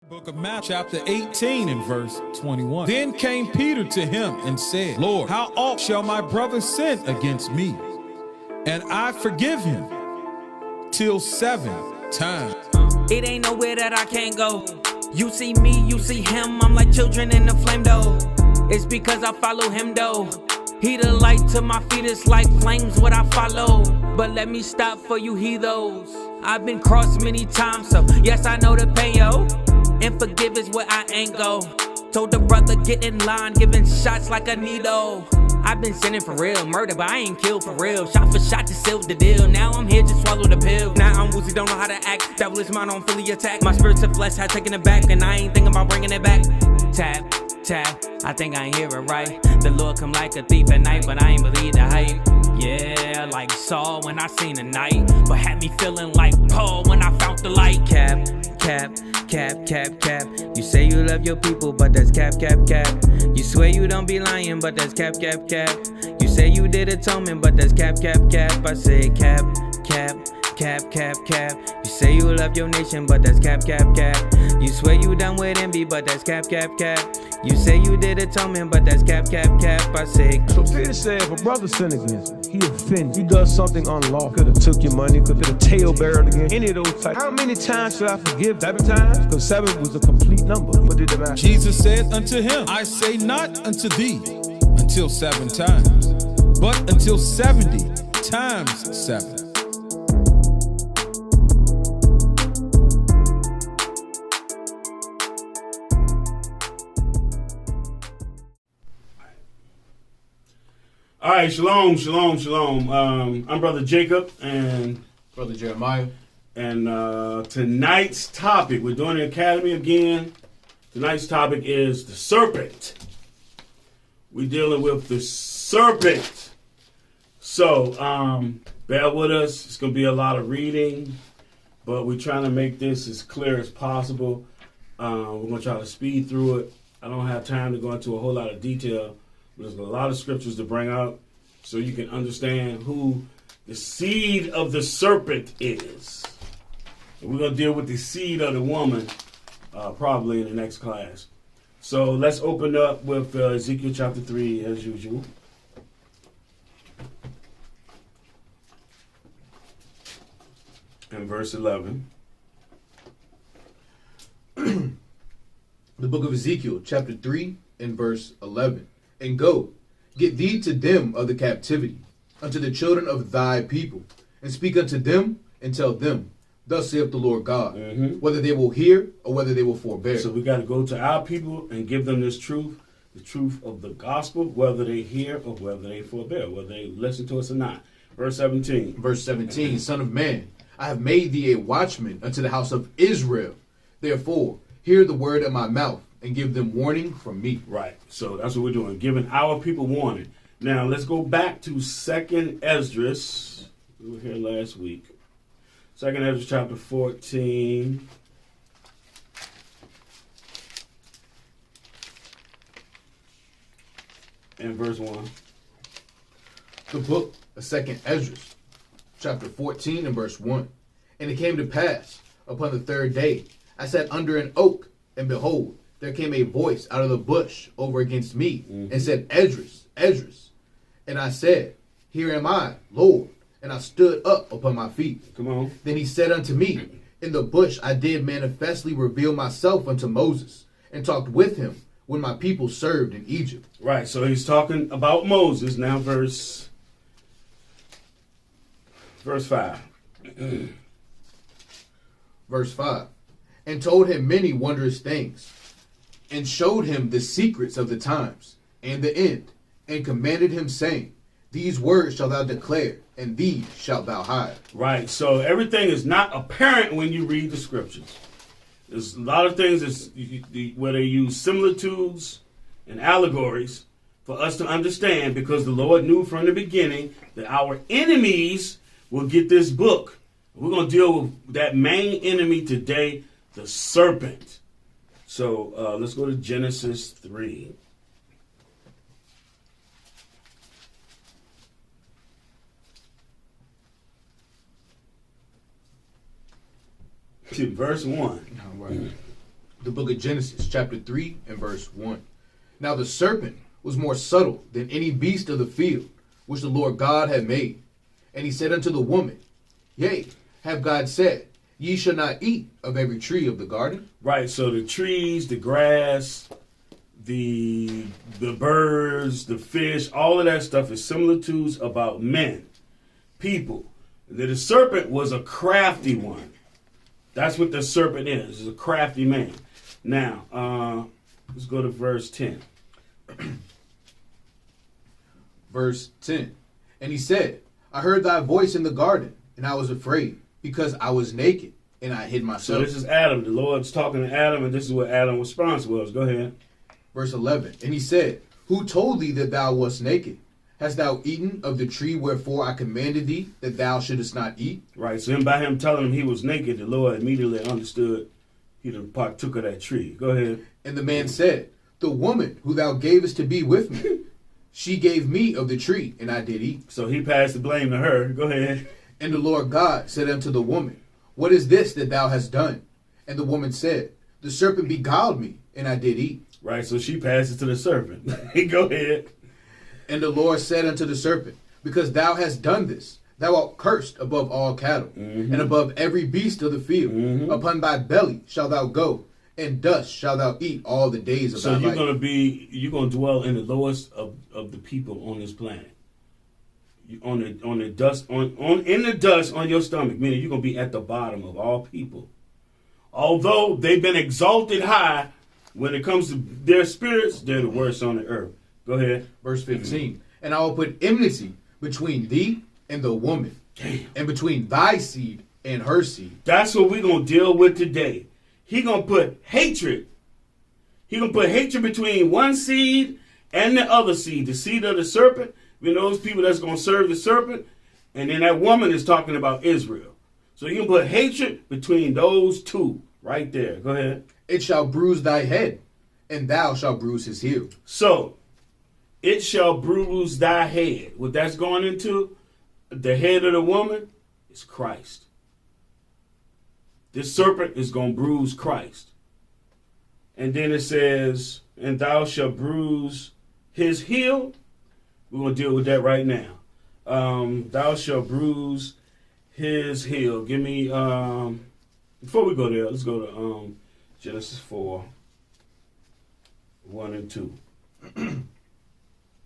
Book of Matthew, chapter 18 and verse 21. Then came Peter to him and said, Lord, how oft shall my brother sin against me, and I forgive him? Till 7 times. It ain't nowhere that I can't go. You see me, you see him, I'm like children in the flame though. It's because I follow him though. He the light to my feet, it's like flames what I follow. But let me stop for you heathos. I've been crossed many times, so yes I know the pain, yo. And forgive is where I ain't go. Told the brother get in line, giving shots like a needle. I've been sinning for real, murder, but I ain't killed for real. Shot for shot to seal the deal. Now I'm here to swallow the pill. Now I'm woozy, don't know how to act. Devil is mine, I'm fully attacked. My spirit to flesh had taken it back, and I ain't thinking about bringing it back. Tap, tap, I think I ain't hear it right. The Lord come like a thief at night, but I ain't believe the hype. Yeah, like Saul when I seen the night, but had me feeling like Paul when I found the light. Cap, cap, cap, cap, cap. You say you love your people, but that's cap, cap, cap. You swear you don't be lying, but that's cap, cap, cap. You say you did atonement, but that's cap, cap, cap. I say cap, cap, cap, cap, cap. You say you love your nation, but that's cap, cap, cap. You swear you done with envy, but that's cap, cap, cap. You say you did atonement, but that's cap, cap, cap. I say. So Peter said, if a brother sin against me, he offends, he does something unlawful, could have took your money, could have tail barreled again, any of those types. How many times should I forgive? 7 times? Because 7 was a complete number. What did it matter? Jesus said unto him, I say not unto thee until 7 times, but until 70 times 7. All right, shalom, shalom, shalom. I'm Brother Jacob and Brother Jeremiah. And tonight's topic, we're doing the Academy again. Tonight's topic is the serpent. We're dealing with the serpent. So, bear with us. It's going to be a lot of reading, but we're trying to make this as clear as possible. We're going to try to speed through it. I don't have time to go into a whole lot of detail. There's a lot of scriptures to bring out so you can understand who the seed of the serpent is. And we're going to deal with the seed of the woman probably in the next class. So let's open up with Ezekiel chapter 3 as usual. And verse 11. The book of Ezekiel chapter 3 and verse 11. And go, get thee to them of the captivity, unto the children of thy people, and speak unto them, and tell them, thus saith the Lord God, whether they will hear or whether they will forbear. So we got to go to our people and give them this truth, the truth of the gospel, whether they hear or whether they forbear, whether they listen to us or not. Verse 17. Verse 17, Son of man, I have made thee a watchman unto the house of Israel. Therefore, hear the word of my mouth, and give them warning from me. Right. So that's what we're doing, giving our people warning. Now, let's go back to 2nd Esdras. We were here last week. 2nd Esdras chapter 14. And verse 1. The book of 2nd Esdras, chapter 14 and verse 1. And it came to pass, upon the 3rd day, I sat under an oak, and behold, there came a voice out of the bush over against me, and said, Esdras, Esdras. And I said, Here am I, Lord. And I stood up upon my feet. Come on. Then he said unto me, In the bush I did manifestly reveal myself unto Moses, and talked with him when my people served in Egypt. Right, so he's talking about Moses. Now verse 5. Verse 5. And told him many wondrous things, and showed him the secrets of the times and the end, and commanded him, saying, These words shalt thou declare, and these shalt thou hide. Right, so everything is not apparent when you read the scriptures. There's a lot of things where they use similitudes and allegories for us to understand, because the Lord knew from the beginning that our enemies will get this book. We're going to deal with that main enemy today, the serpent. So let's go to Genesis 3. Verse 1. All right. The book of Genesis, chapter 3 and verse 1. Now the serpent was more subtle than any beast of the field, which the Lord God had made. And he said unto the woman, Yea, have God said, Ye shall not eat of every tree of the garden? Right, so the trees, the grass, the birds, the fish, all of that stuff is similitudes about men, people. The serpent was a crafty one. That's what the serpent is a crafty man. Now, let's go to verse 10. Verse 10. And he said, I heard thy voice in the garden, and I was afraid, because I was naked, and I hid myself. So this is Adam. The Lord's talking to Adam, and this is what Adam's response was. Go ahead. Verse 11. And he said, Who told thee that thou wast naked? Hast thou eaten of the tree wherefore I commanded thee that thou shouldest not eat? Right, so by him telling him he was naked, the Lord immediately understood he done partook of that tree. Go ahead. And the man said, The woman who thou gavest to be with me, she gave me of the tree, and I did eat. So he passed the blame to her. Go ahead. And the Lord God said unto the woman, What is this that thou hast done? And the woman said, The serpent beguiled me, and I did eat. Right, so she passes to the serpent. Go ahead. And the Lord said unto the serpent, Because thou hast done this, thou art cursed above all cattle, and above every beast of the field. Upon thy belly shalt thou go, and dust shalt thou eat all the days of thy life. So you're gonna dwell in the lowest of the people on this planet. On the dust in the dust on your stomach, meaning you're gonna be at the bottom of all people. Although they've been exalted high, when it comes to their spirits, they're the worst on the earth. Go ahead. Verse 15. And I will put enmity between thee and the woman, and between thy seed and her seed. That's what we're going to deal with today. He going to put hatred. He going to put hatred between one seed and the other seed. The seed of the serpent, those people that's going to serve the serpent. And then that woman is talking about Israel. So he going to put hatred between those two right there. Go ahead. It shall bruise thy head, and thou shalt bruise his heel. So, it shall bruise thy head. What that's going into, the head of the woman, is Christ. This serpent is going to bruise Christ. And then it says, and thou shalt bruise his heel. We're going to deal with that right now. Thou shalt bruise his heel. Give me, before we go there, let's go to Genesis 4, 1 and 2.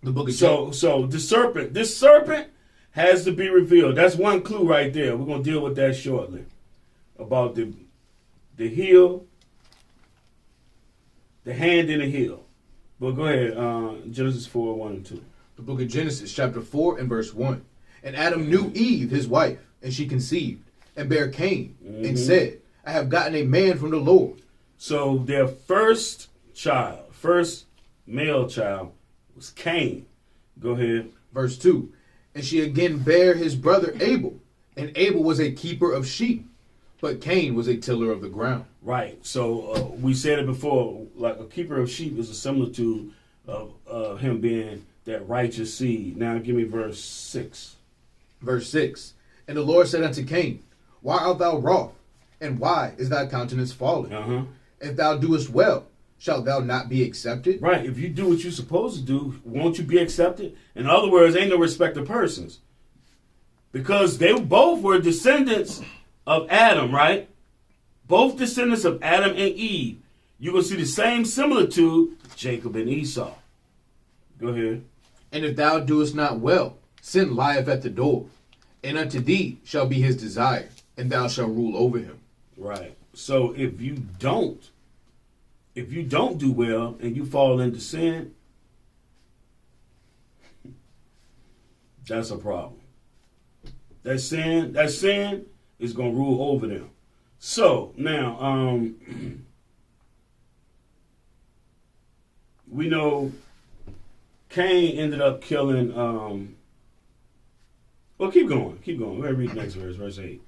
The book of So this serpent has to be revealed. That's one clue right there. We're going to deal with that shortly. About the heel, the hand and the heel. But go ahead, Genesis 4, 1 and 2. The book of Genesis, chapter 4 and verse 1. And Adam knew Eve, his wife, and she conceived, and bare Cain, and said, I have gotten a man from the Lord. So their first male child, was Cain. Go ahead. Verse 2. And she again bare his brother Abel, and Abel was a keeper of sheep, but Cain was a tiller of the ground. Right. So we said it before, like a keeper of sheep is a similitude of him being that righteous seed. Now give me verse 6. Verse 6. And the Lord said unto Cain, Why art thou wroth? And why is thy countenance fallen? If thou doest well, shalt thou not be accepted? Right. If you do what you're supposed to do, won't you be accepted? In other words, ain't no respect of persons. Because they both were descendants of Adam, right? Both descendants of Adam and Eve. You're going to see the same similitude, Jacob and Esau. Go ahead. And if thou doest not well, sin lieth at the door, and unto thee shall be his desire, and thou shalt rule over him. Right. So if you don't do well and you fall into sin, that's a problem. That sin is going to rule over them. So now, we know Cain ended up killing. Well, keep going. We're going to read the next verse, verse 8.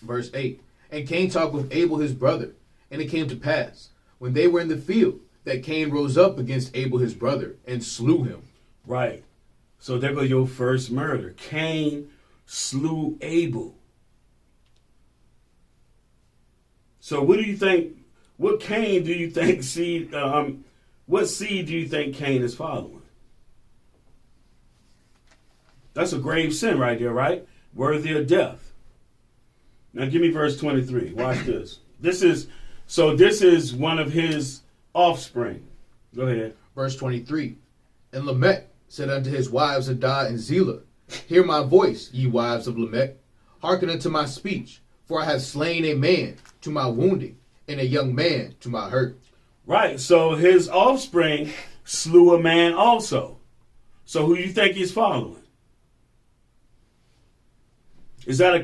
Verse 8. And Cain talked with Abel his brother, and it came to pass, when they were in the field, that Cain rose up against Abel his brother and slew him. Right. So there goes your first murder. Cain slew Abel. So what do you think What Cain do you think seed? What seed do you think Cain is following? That's a grave sin right there, right? Worthy of death. Now give me verse 23. Watch this. This is one of his offspring. Go ahead. Verse 23. And Lamech said unto his wives Adah and Zillah, Hear my voice, ye wives of Lamech. Hearken unto my speech, for I have slain a man to my wounding, and a young man to my hurt. Right. So his offspring slew a man also. So who do you think he's following? Is that a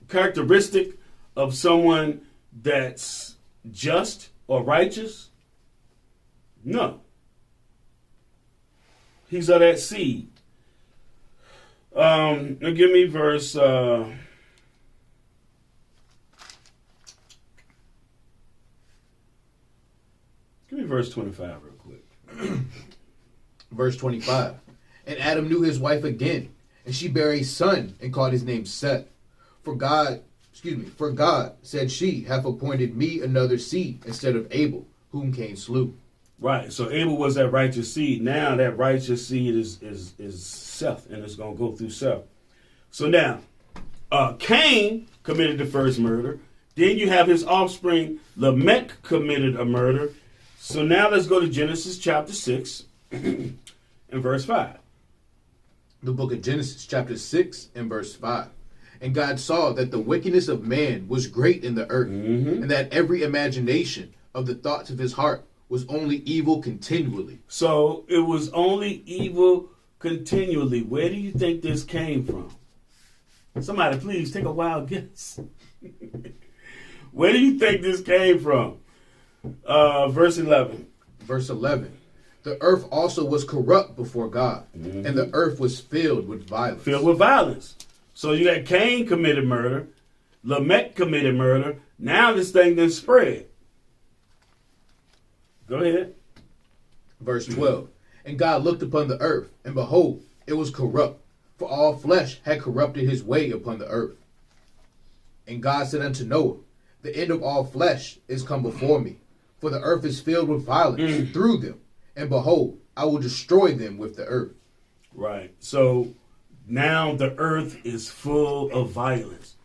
characteristic of someone that's just or righteous? No. He's of that seed. Now give me verse. Give me verse 25 real quick. Verse 25. And Adam knew his wife again, and she bare a son, and called his name Seth. For God, said she, hath appointed me another seed instead of Abel, whom Cain slew. Right. So Abel was that righteous seed. Now that righteous seed is Seth, and it's going to go through Seth. So now, Cain committed the first murder. Then you have his offspring, Lamech, committed a murder. So now let's go to Genesis chapter 6 and verse 5. The book of Genesis chapter 6 and verse 5. And God saw that the wickedness of man was great in the earth, and that every imagination of the thoughts of his heart was only evil continually. So it was only evil continually. Where do you think this came from? Somebody please take a wild guess. Where do you think this came from? Verse 11. Verse 11. The earth also was corrupt before God, and the earth was filled with violence. Filled with violence. So you got Cain committed murder, Lamech committed murder. Now this thing then spread. Go ahead. Verse 12. And God looked upon the earth, and behold, it was corrupt, for all flesh had corrupted his way upon the earth. And God said unto Noah, The end of all flesh is come before me, for the earth is filled with violence through them. And behold, I will destroy them with the earth. Right. So now the earth is full of violence,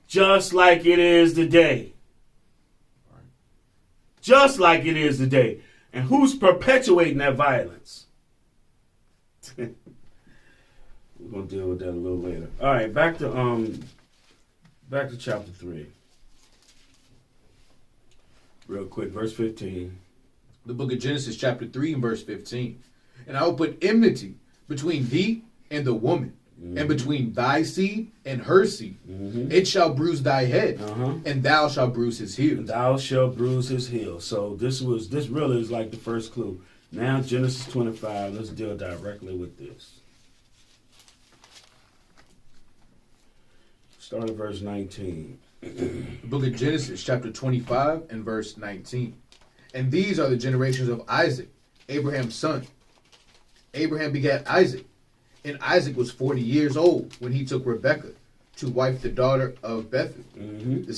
just like it is today. Just like it is today. And who's perpetuating that violence? We're going to deal with that a little later. All right, back to chapter 3. Real quick, verse 15. The book of Genesis chapter 3 and verse 15. And I will put enmity between thee and the woman, and between thy seed and her seed. It shall bruise thy head, and thou shalt bruise his heel. And thou shalt bruise his heel. So this really is like the first clue. Now Genesis 25, let's deal directly with this. Start at verse 19. The book of Genesis chapter 25 and verse 19. And these are the generations of Isaac, Abraham's son. Abraham begat Isaac, and Isaac was 40 years old when he took Rebekah to wife the daughter of Bethuel, the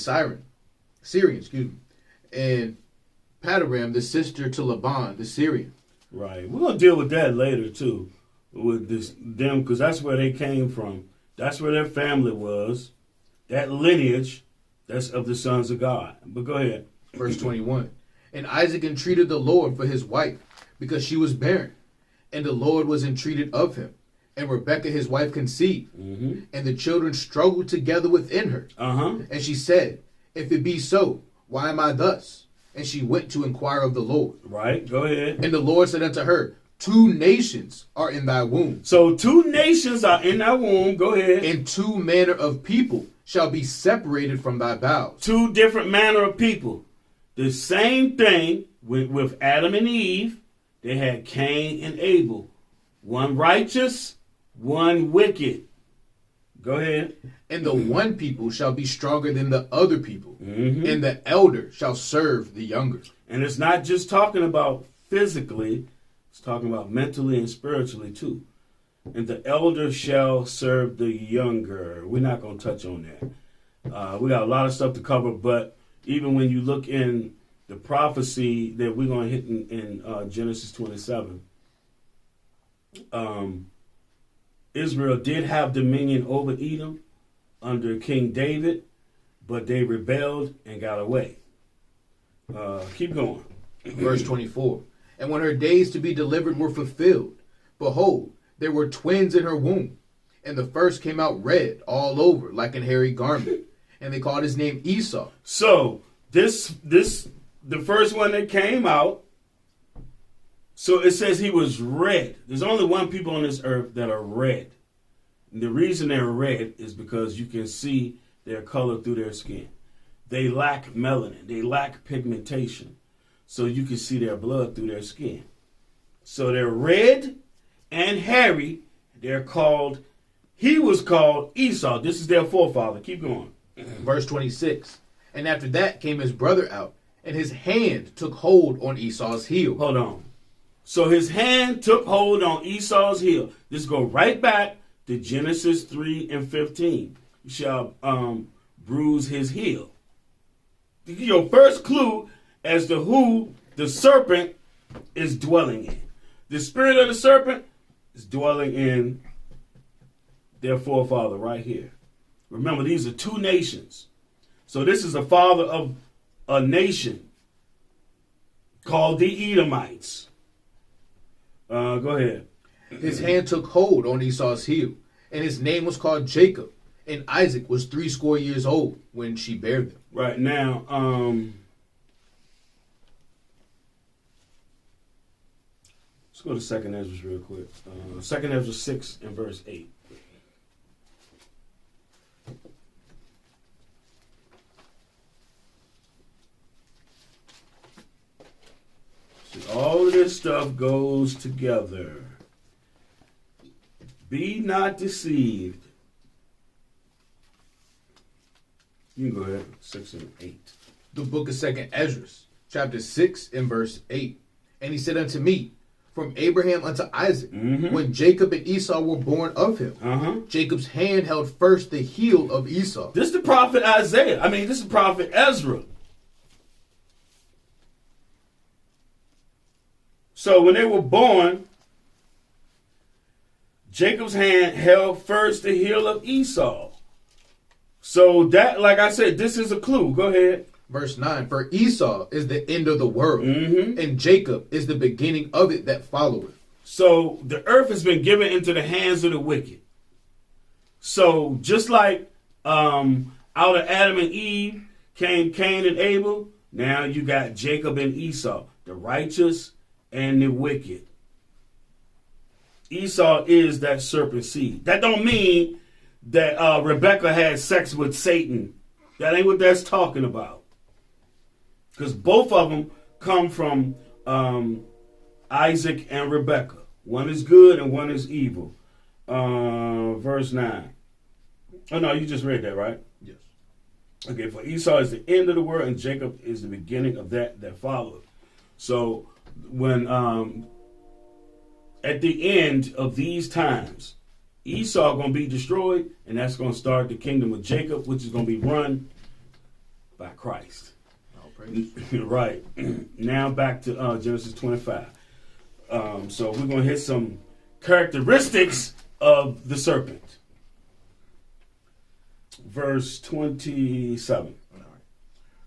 Syrian, and Padaram, the sister to Laban, the Syrian. Right. We're going to deal with that later, too, with them, because that's where they came from. That's where their family was, that lineage that's of the sons of God. But go ahead. Verse 21. And Isaac entreated the Lord for his wife, because she was barren. And the Lord was entreated of him. And Rebekah his wife conceived. And the children struggled together within her. And she said, If it be so, why am I thus? And she went to inquire of the Lord. Right, go ahead. And the Lord said unto her, 2 nations are in thy womb. So 2 nations are in thy womb. Go ahead. And 2 manner of people shall be separated from thy bowels. 2 different manner of people. The same thing with Adam and Eve. They had Cain and Abel. One righteous, one wicked. Go ahead. And the one people shall be stronger than the other people. And the elder shall serve the younger. And it's not just talking about physically. It's talking about mentally and spiritually too. And the elder shall serve the younger. We're not going to touch on that. We got a lot of stuff to cover, but Even when you look in the prophecy that we're going to hit in Genesis 27, Israel did have dominion over Edom under King David, but they rebelled and got away. Keep going. Verse 24. And when her days to be delivered were fulfilled, behold, there were twins in her womb. And the first came out red all over, like an hairy garment. And they called his name Esau. So the first one that came out, so it says he was red. There's only one people on this earth that are red. And the reason they're red is because you can see their color through their skin. They lack melanin. They lack pigmentation. So you can see their blood through their skin. So they're red and hairy. He was called Esau. This is their forefather. Keep going. Verse 26. And after that came his brother out, and his hand took hold on Esau's heel. Hold on. So his hand took hold on Esau's heel. Let's go right back to Genesis 3 and 15. You shall bruise his heel. Your first clue as to who the serpent is dwelling in. The spirit of the serpent is dwelling in their forefather right here. Remember, these are two nations. So this is the father of a nation called the Edomites. Go ahead. His hand took hold on Esau's heel, and his name was called Jacob. And Isaac was 80 years old when she bare them. Right now, let's go to 2nd Ezra real quick. 2nd Ezra 6 and verse 8. See, all of this stuff goes together. Be not deceived. You can go ahead. 6 and 8. The book of 2nd Ezra, chapter 6 and verse 8. And he said unto me, from Abraham unto Isaac, when Jacob and Esau were born of him, Jacob's hand held first the heel of Esau. This is the prophet Isaiah. This is the prophet Ezra. So when they were born, Jacob's hand held first the heel of Esau. So that, like I said, this is a clue. Go ahead. Verse 9, for Esau is the end of the world, and Jacob is the beginning of it that followeth. So the earth has been given into the hands of the wicked. So just like out of Adam and Eve came Cain and Abel, now you got Jacob and Esau, the righteous and the wicked. Esau is that serpent seed. That don't mean that Rebecca had sex with Satan. That ain't what that's talking about. Because both of them come from Isaac and Rebecca. One is good and one is evil. Verse 9. Oh, no, you just read that, right? Yes. Okay, for Esau is the end of the world and Jacob is the beginning of that followed. So when at the end of these times, Esau going to be destroyed, and that's going to start the kingdom of Jacob, which is going to be run by Christ. Right. Now back to Genesis 25. So we're going to hit some characteristics of the serpent. Verse 27.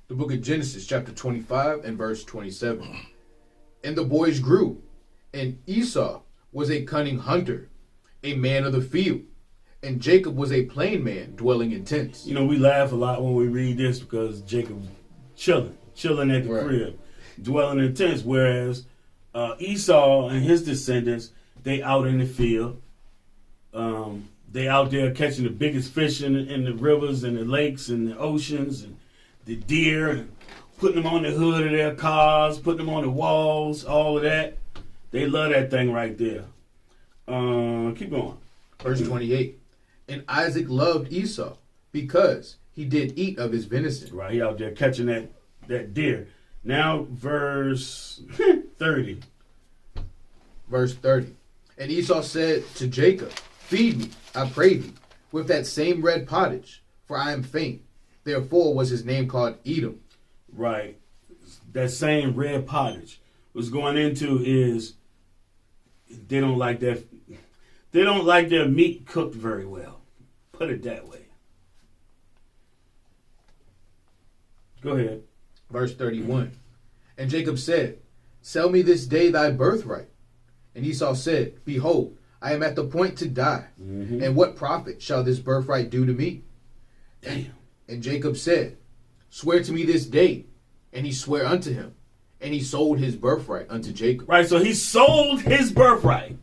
The book of Genesis, chapter 25 and verse 27. And the boys grew, and Esau was a cunning hunter, a man of the field, and Jacob was a plain man dwelling in tents. We laugh a lot when we read this because Jacob chilling at the crib, dwelling in tents, whereas Esau and his descendants, they out in the field. They out there catching the biggest fish in the rivers and the lakes and the oceans and the deer, and putting them on the hood of their cars, putting them on the walls, all of that. They love that thing right there. Keep going. Verse 28. And Isaac loved Esau because he did eat of his venison. Right, he out there catching that deer. Now, verse 30. Verse 30. And Esau said to Jacob, feed me, I pray thee, with that same red pottage, for I am faint. Therefore was his name called Edom. right? That same red pottage. What's going into is they don't like that. They don't like their meat cooked very well. Put it that way. Go ahead. Verse 31. And Jacob said, sell me this day thy birthright. And Esau said, behold, I am at the point to die. Mm-hmm. And what profit shall this birthright do to me? Damn. And Jacob said, swear to me this day. And he sware unto him. And he sold his birthright unto Jacob. Right, so he sold his birthright.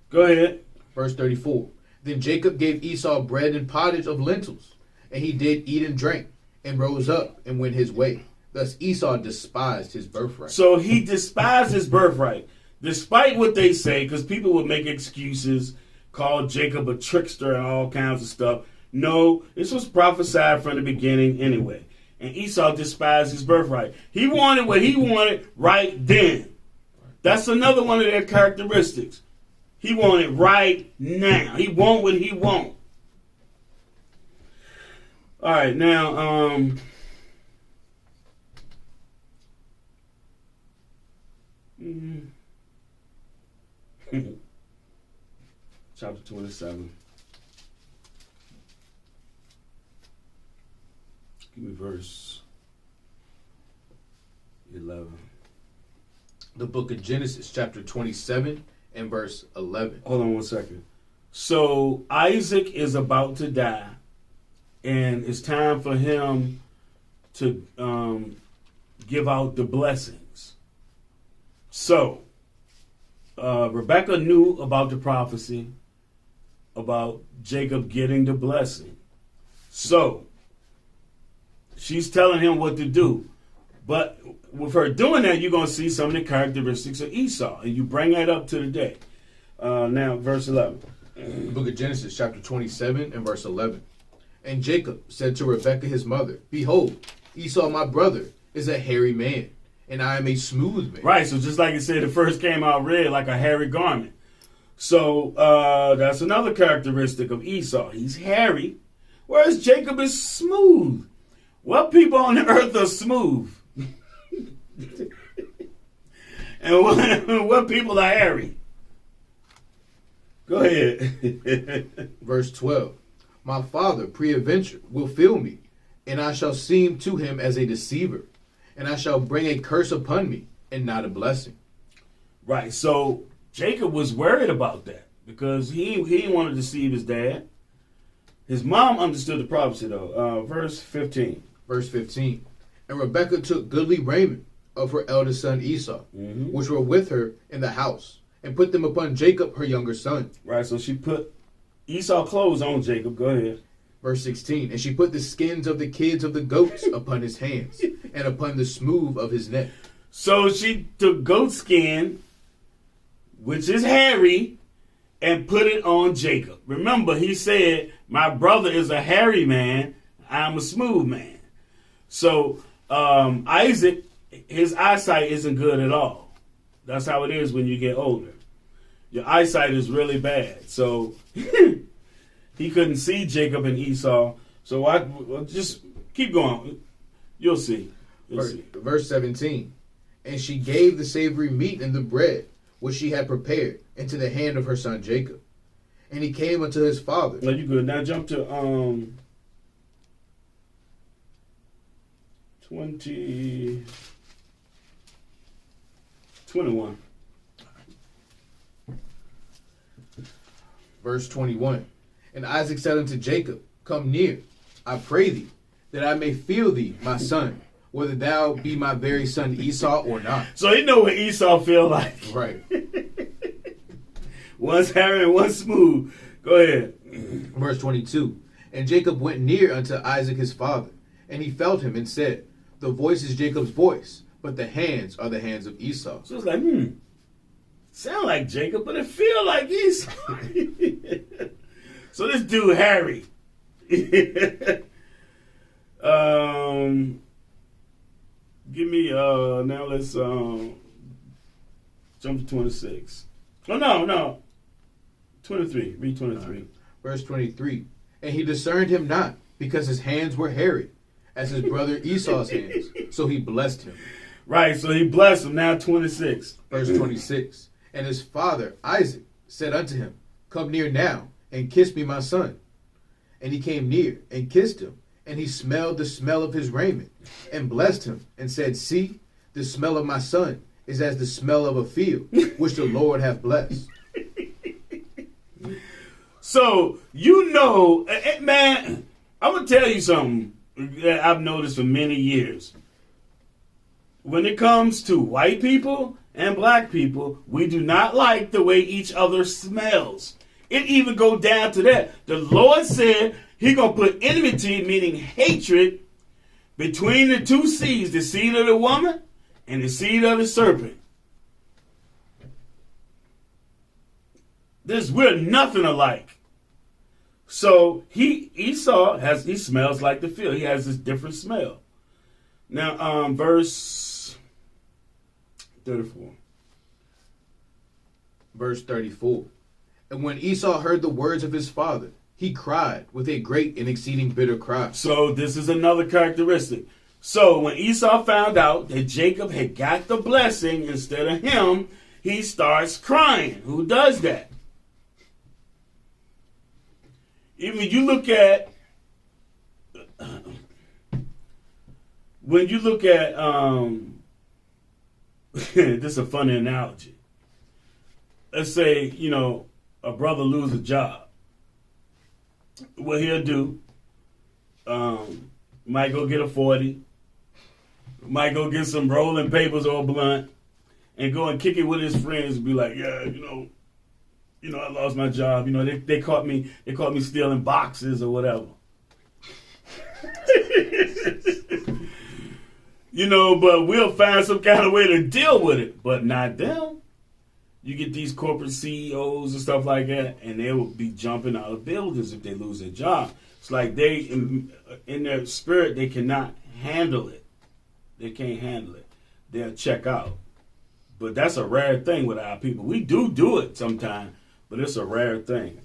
Go ahead. Verse 34. Then Jacob gave Esau bread and pottage of lentils. And he did eat and drink, and rose up and went his way. Thus Esau despised his birthright. So he despised his birthright. Despite what they say, because people would make excuses, call Jacob a trickster and all kinds of stuff. No, this was prophesied from the beginning anyway. And Esau despised his birthright. He wanted what he wanted right then. That's another one of their characteristics. He wanted right now. He want what he want. All right, now, chapter 27. Give me verse 11. The book of Genesis, chapter 27 and verse 11. Hold on one second. So Isaac is about to die, and it's time for him to give out the blessings. So Rebekah knew about the prophecy about Jacob getting the blessing. So she's telling him what to do. But with her doing that, you're going to see some of the characteristics of Esau. And you bring that up to the day. Now, verse 11. The book of Genesis, chapter 27 and verse 11. And Jacob said to Rebekah his mother, behold, Esau my brother is a hairy man, and I am a smooth man. Right, so just like it said, it first came out red like a hairy garment. So that's another characteristic of Esau. He's hairy, whereas Jacob is smooth. What people on the earth are smooth? And what people are hairy? Go ahead. Verse 12. My father, preadventure, will fill me, and I shall seem to him as a deceiver, and I shall bring a curse upon me, and not a blessing. Right, so Jacob was worried about that, because he didn't want to deceive his dad. His mom understood the prophecy, though. Verse 15. Verse 15. And Rebekah took goodly raiment of her eldest son Esau, which were with her in the house, and put them upon Jacob, her younger son. Right, so she put Esau clothes on Jacob. Go ahead. Verse 16. And she put the skins of the kids of the goats upon his hands, and upon the smooth of his neck. So she took goat skin, which is hairy, and put it on Jacob. Remember, he said, my brother is a hairy man, I'm a smooth man. So Isaac, his eyesight isn't good at all. That's how it is when you get older. Your eyesight is really bad. So he couldn't see Jacob and Esau. So I just keep going. You'll see. Verse 17. And she gave the savory meat and the bread, which she had prepared, into the hand of her son Jacob. And he came unto his father. No, you good. Now jump to 21. Verse 21. And Isaac said unto Jacob, come near, I pray thee, that I may feel thee, my son, whether thou be my very son Esau or not. So he know what Esau feel like. Right. One's hairy and one's smooth. Go ahead. Verse 22. And Jacob went near unto Isaac his father, and he felt him and said, the voice is Jacob's voice, but the hands are the hands of Esau. So it's like, sound like Jacob, but it feel like Esau. So this dude, Harry. Give me, now let's jump to 26. Oh, no. 23. Read 23. Verse 23. And he discerned him not, because his hands were hairy. as his brother Esau's hands. So he blessed him. Right, so he blessed him. Now 26. Verse 26. And his father Isaac said unto him, Come near now, and kiss me, my son. And he came near, and kissed him. And he smelled the smell of his raiment, and blessed him, and said, See, the smell of my son is as the smell of a field, which the Lord hath blessed. So, you know, man, I'm going to tell you something that I've noticed for many years. When it comes to white people and black people, we do not like the way each other smells. It even go down to that. The Lord said he going to put enmity, meaning hatred, between the two seeds, the seed of the woman and the seed of the serpent. We're nothing alike. So Esau he smells like the field. He has this different smell. Now, verse 34. Verse 34. And when Esau heard the words of his father, he cried with a great and exceeding bitter cry. So this is another characteristic. So when Esau found out that Jacob had got the blessing instead of him, he starts crying. Who does that? Even when you look at this is a funny analogy. Let's say, a brother lose a job. What he'll do, might go get a 40, might go get some rolling papers or a blunt, and go and kick it with his friends and be like, yeah, I lost my job. They caught me stealing boxes or whatever. But we'll find some kind of way to deal with it. But not them. You get these corporate CEOs and stuff like that, and they will be jumping out of buildings if they lose their job. It's like they, in their spirit, they cannot handle it. They can't handle it. They'll check out. But that's a rare thing with our people. We do it sometimes, but it's a rare thing.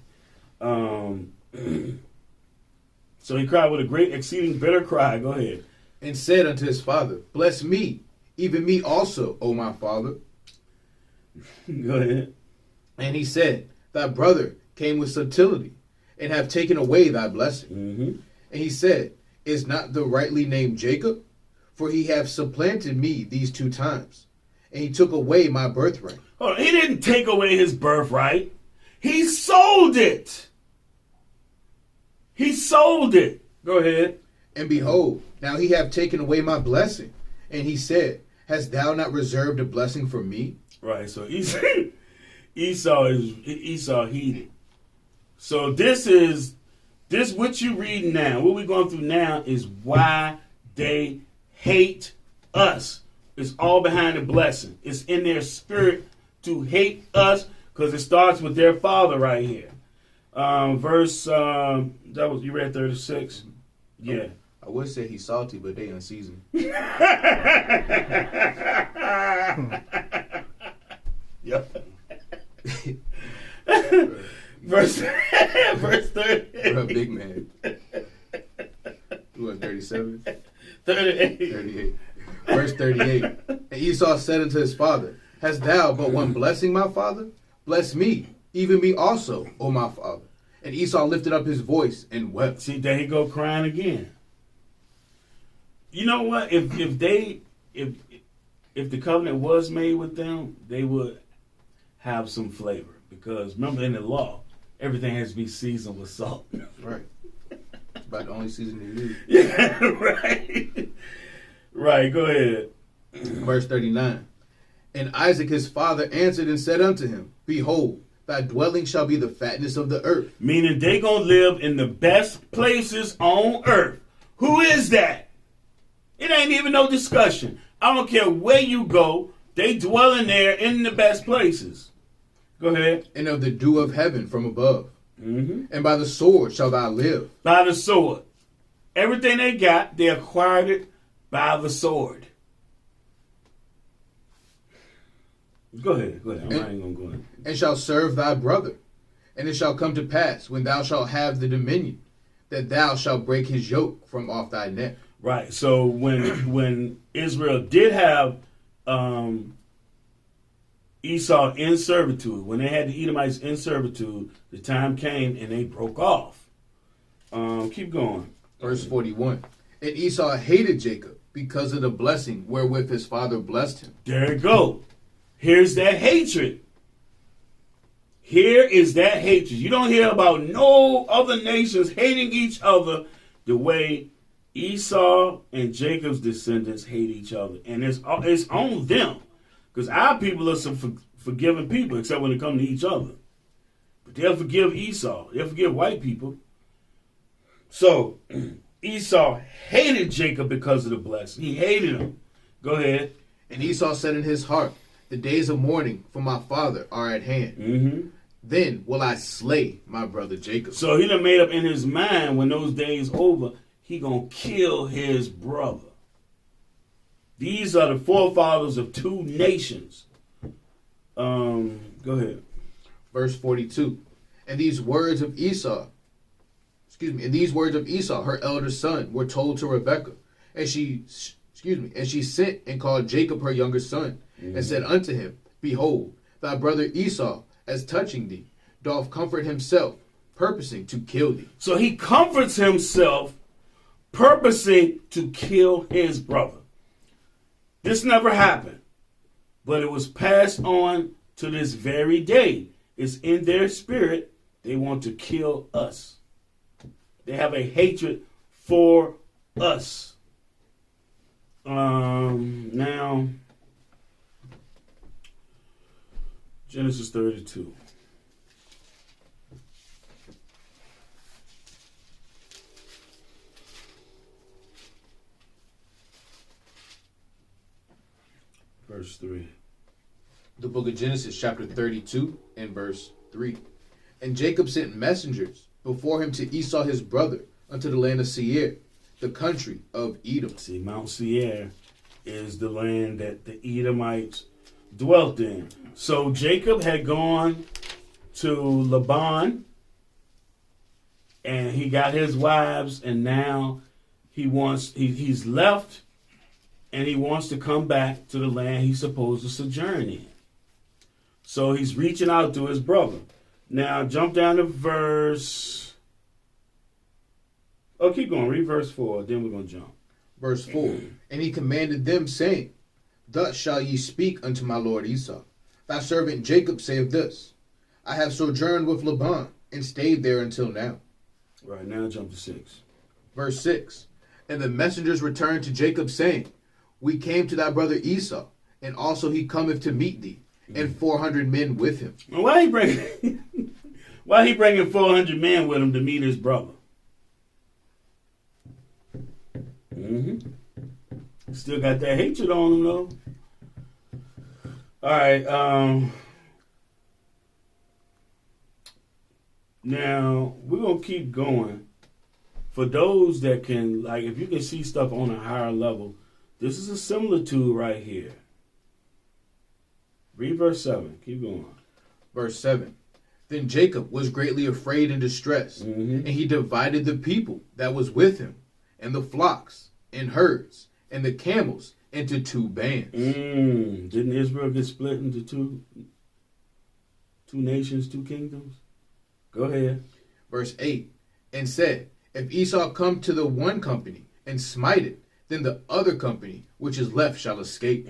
So he cried with a great, exceeding bitter cry. Go ahead. And said unto his father, Bless me, even me also, O my father. Go ahead. And he said, Thy brother came with subtlety, and have taken away thy blessing. Mm-hmm. And he said, Is not the rightly named Jacob? For he hath supplanted me these 2 times, and he took away my birthright. Hold on. He didn't take away his birthright. He sold it. He sold it. Go ahead. And behold, now he hath taken away my blessing. And he said, Hast thou not reserved a blessing for me? Right, so Esau heated. So this what you reading now, what we're going through now is why they hate us. It's all behind the blessing. It's in their spirit to hate us because it starts with their father right here. Verse, you read 36? Yeah. I would say he's salty, but they unseasoned. Yep. verse 30. What a big man. What, 37? 38. Verse 38. And Esau said unto his father, Hast thou but one blessing, my father? Bless me, even me also, O my father. And Esau lifted up his voice and wept. See, there he go crying again. You know what? If the covenant was made with them, they would have some flavor. Because remember, in the law, everything has to be seasoned with salt. Right. It's about the only season they use. Yeah, right. Right, go ahead. Verse 39. And Isaac his father answered and said unto him, Behold, thy dwelling shall be the fatness of the earth. Meaning they gonna live in the best places on earth. Who is that? It ain't even no discussion. I don't care where you go. They dwell in there in the best places. Go ahead. And of the dew of heaven from above. Mm-hmm. And by the sword shall thou live. By the sword. Everything they got, they acquired it by the sword. Go ahead. I ain't gonna go ahead. And shall serve thy brother. And it shall come to pass, when thou shalt have the dominion, that thou shalt break his yoke from off thy neck. Right. So when Israel did have Esau in servitude, when they had the Edomites in servitude, the time came and they broke off. Keep going. Verse 41. And Esau hated Jacob because of the blessing wherewith his father blessed him. There you go. Here's that hatred. Here is that hatred. You don't hear about no other nations hating each other the way Esau and Jacob's descendants hate each other. And it's on them. Because our people are some forgiving people, except when it comes to each other. But they'll forgive Esau. They'll forgive white people. So, Esau hated Jacob because of the blessing. He hated him. Go ahead. And Esau said in his heart, the days of mourning for my father are at hand. Mm-hmm. Then will I slay my brother Jacob. So he done made up in his mind when those days over, he gonna kill his brother. These are the forefathers of two nations. Go ahead. Verse 42. And these words of Esau, her elder son, were told to Rebekah. And she sent and called Jacob her younger son, and said unto him, Behold, thy brother Esau, as touching thee, doth comfort himself, purposing to kill thee. So he comforts himself, purposing to kill his brother. This never happened, but it was passed on to this very day. It's in their spirit. They want to kill us. They have a hatred for us. Now, Genesis 32. Verse 3. The book of Genesis, chapter 32, and verse 3. And Jacob sent messengers before him to Esau his brother unto the land of Seir, the country of Edom. See, Mount Seir is the land that the Edomites dwelt in. So Jacob had gone to Laban, and he got his wives, and now he's left, and he wants to come back to the land he's supposed to sojourn in. So he's reaching out to his brother. Now jump down to verse... Oh, keep going. Read verse 4, then we're going to jump. Verse 4. And he commanded them, saying, Thus shall ye speak unto my lord Esau. Thy servant Jacob saith this, I have sojourned with Laban, and stayed there until now. Right, now jump to 6. Verse 6. And the messengers returned to Jacob, saying, We came to thy brother Esau, and also he cometh to meet thee, and 400 men with him. And why he bringing 400 men with him to meet his brother? Still got that hatred on him, though. All right. Now, we're going to keep going. For those that can, like, if you can see stuff on a higher level, this is a similitude right here. Read verse 7. Keep going. Verse 7. Then Jacob was greatly afraid and distressed, and he divided the people that was with him, and the flocks, and herds, and the camels into 2 bands. Didn't Israel get split into two nations, 2 kingdoms? Go ahead. Verse 8. And said, If Esau come to the one company and smite it, then the other company which is left shall escape.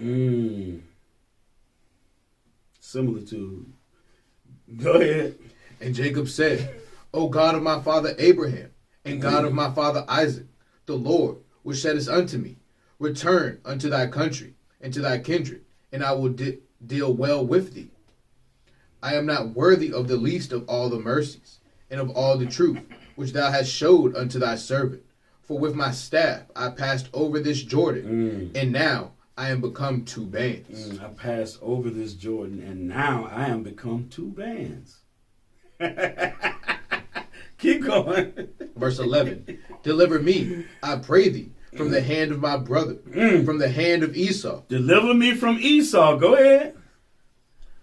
Similitude. Go ahead. And Jacob said, O God of my father Abraham, and God of my father Isaac, the Lord, which saidest unto me, Return unto thy country and to thy kindred, and I will deal well with thee. I am not worthy of the least of all the mercies, and of all the truth, which thou hast showed unto thy servant. For with my staff I passed over this Jordan, and now I am become 2 bands. I passed over this Jordan, and now I am become 2 bands. Keep going. Verse 11. Deliver me, I pray thee, from the hand of my brother, from the hand of Esau. Deliver me from Esau. Go ahead.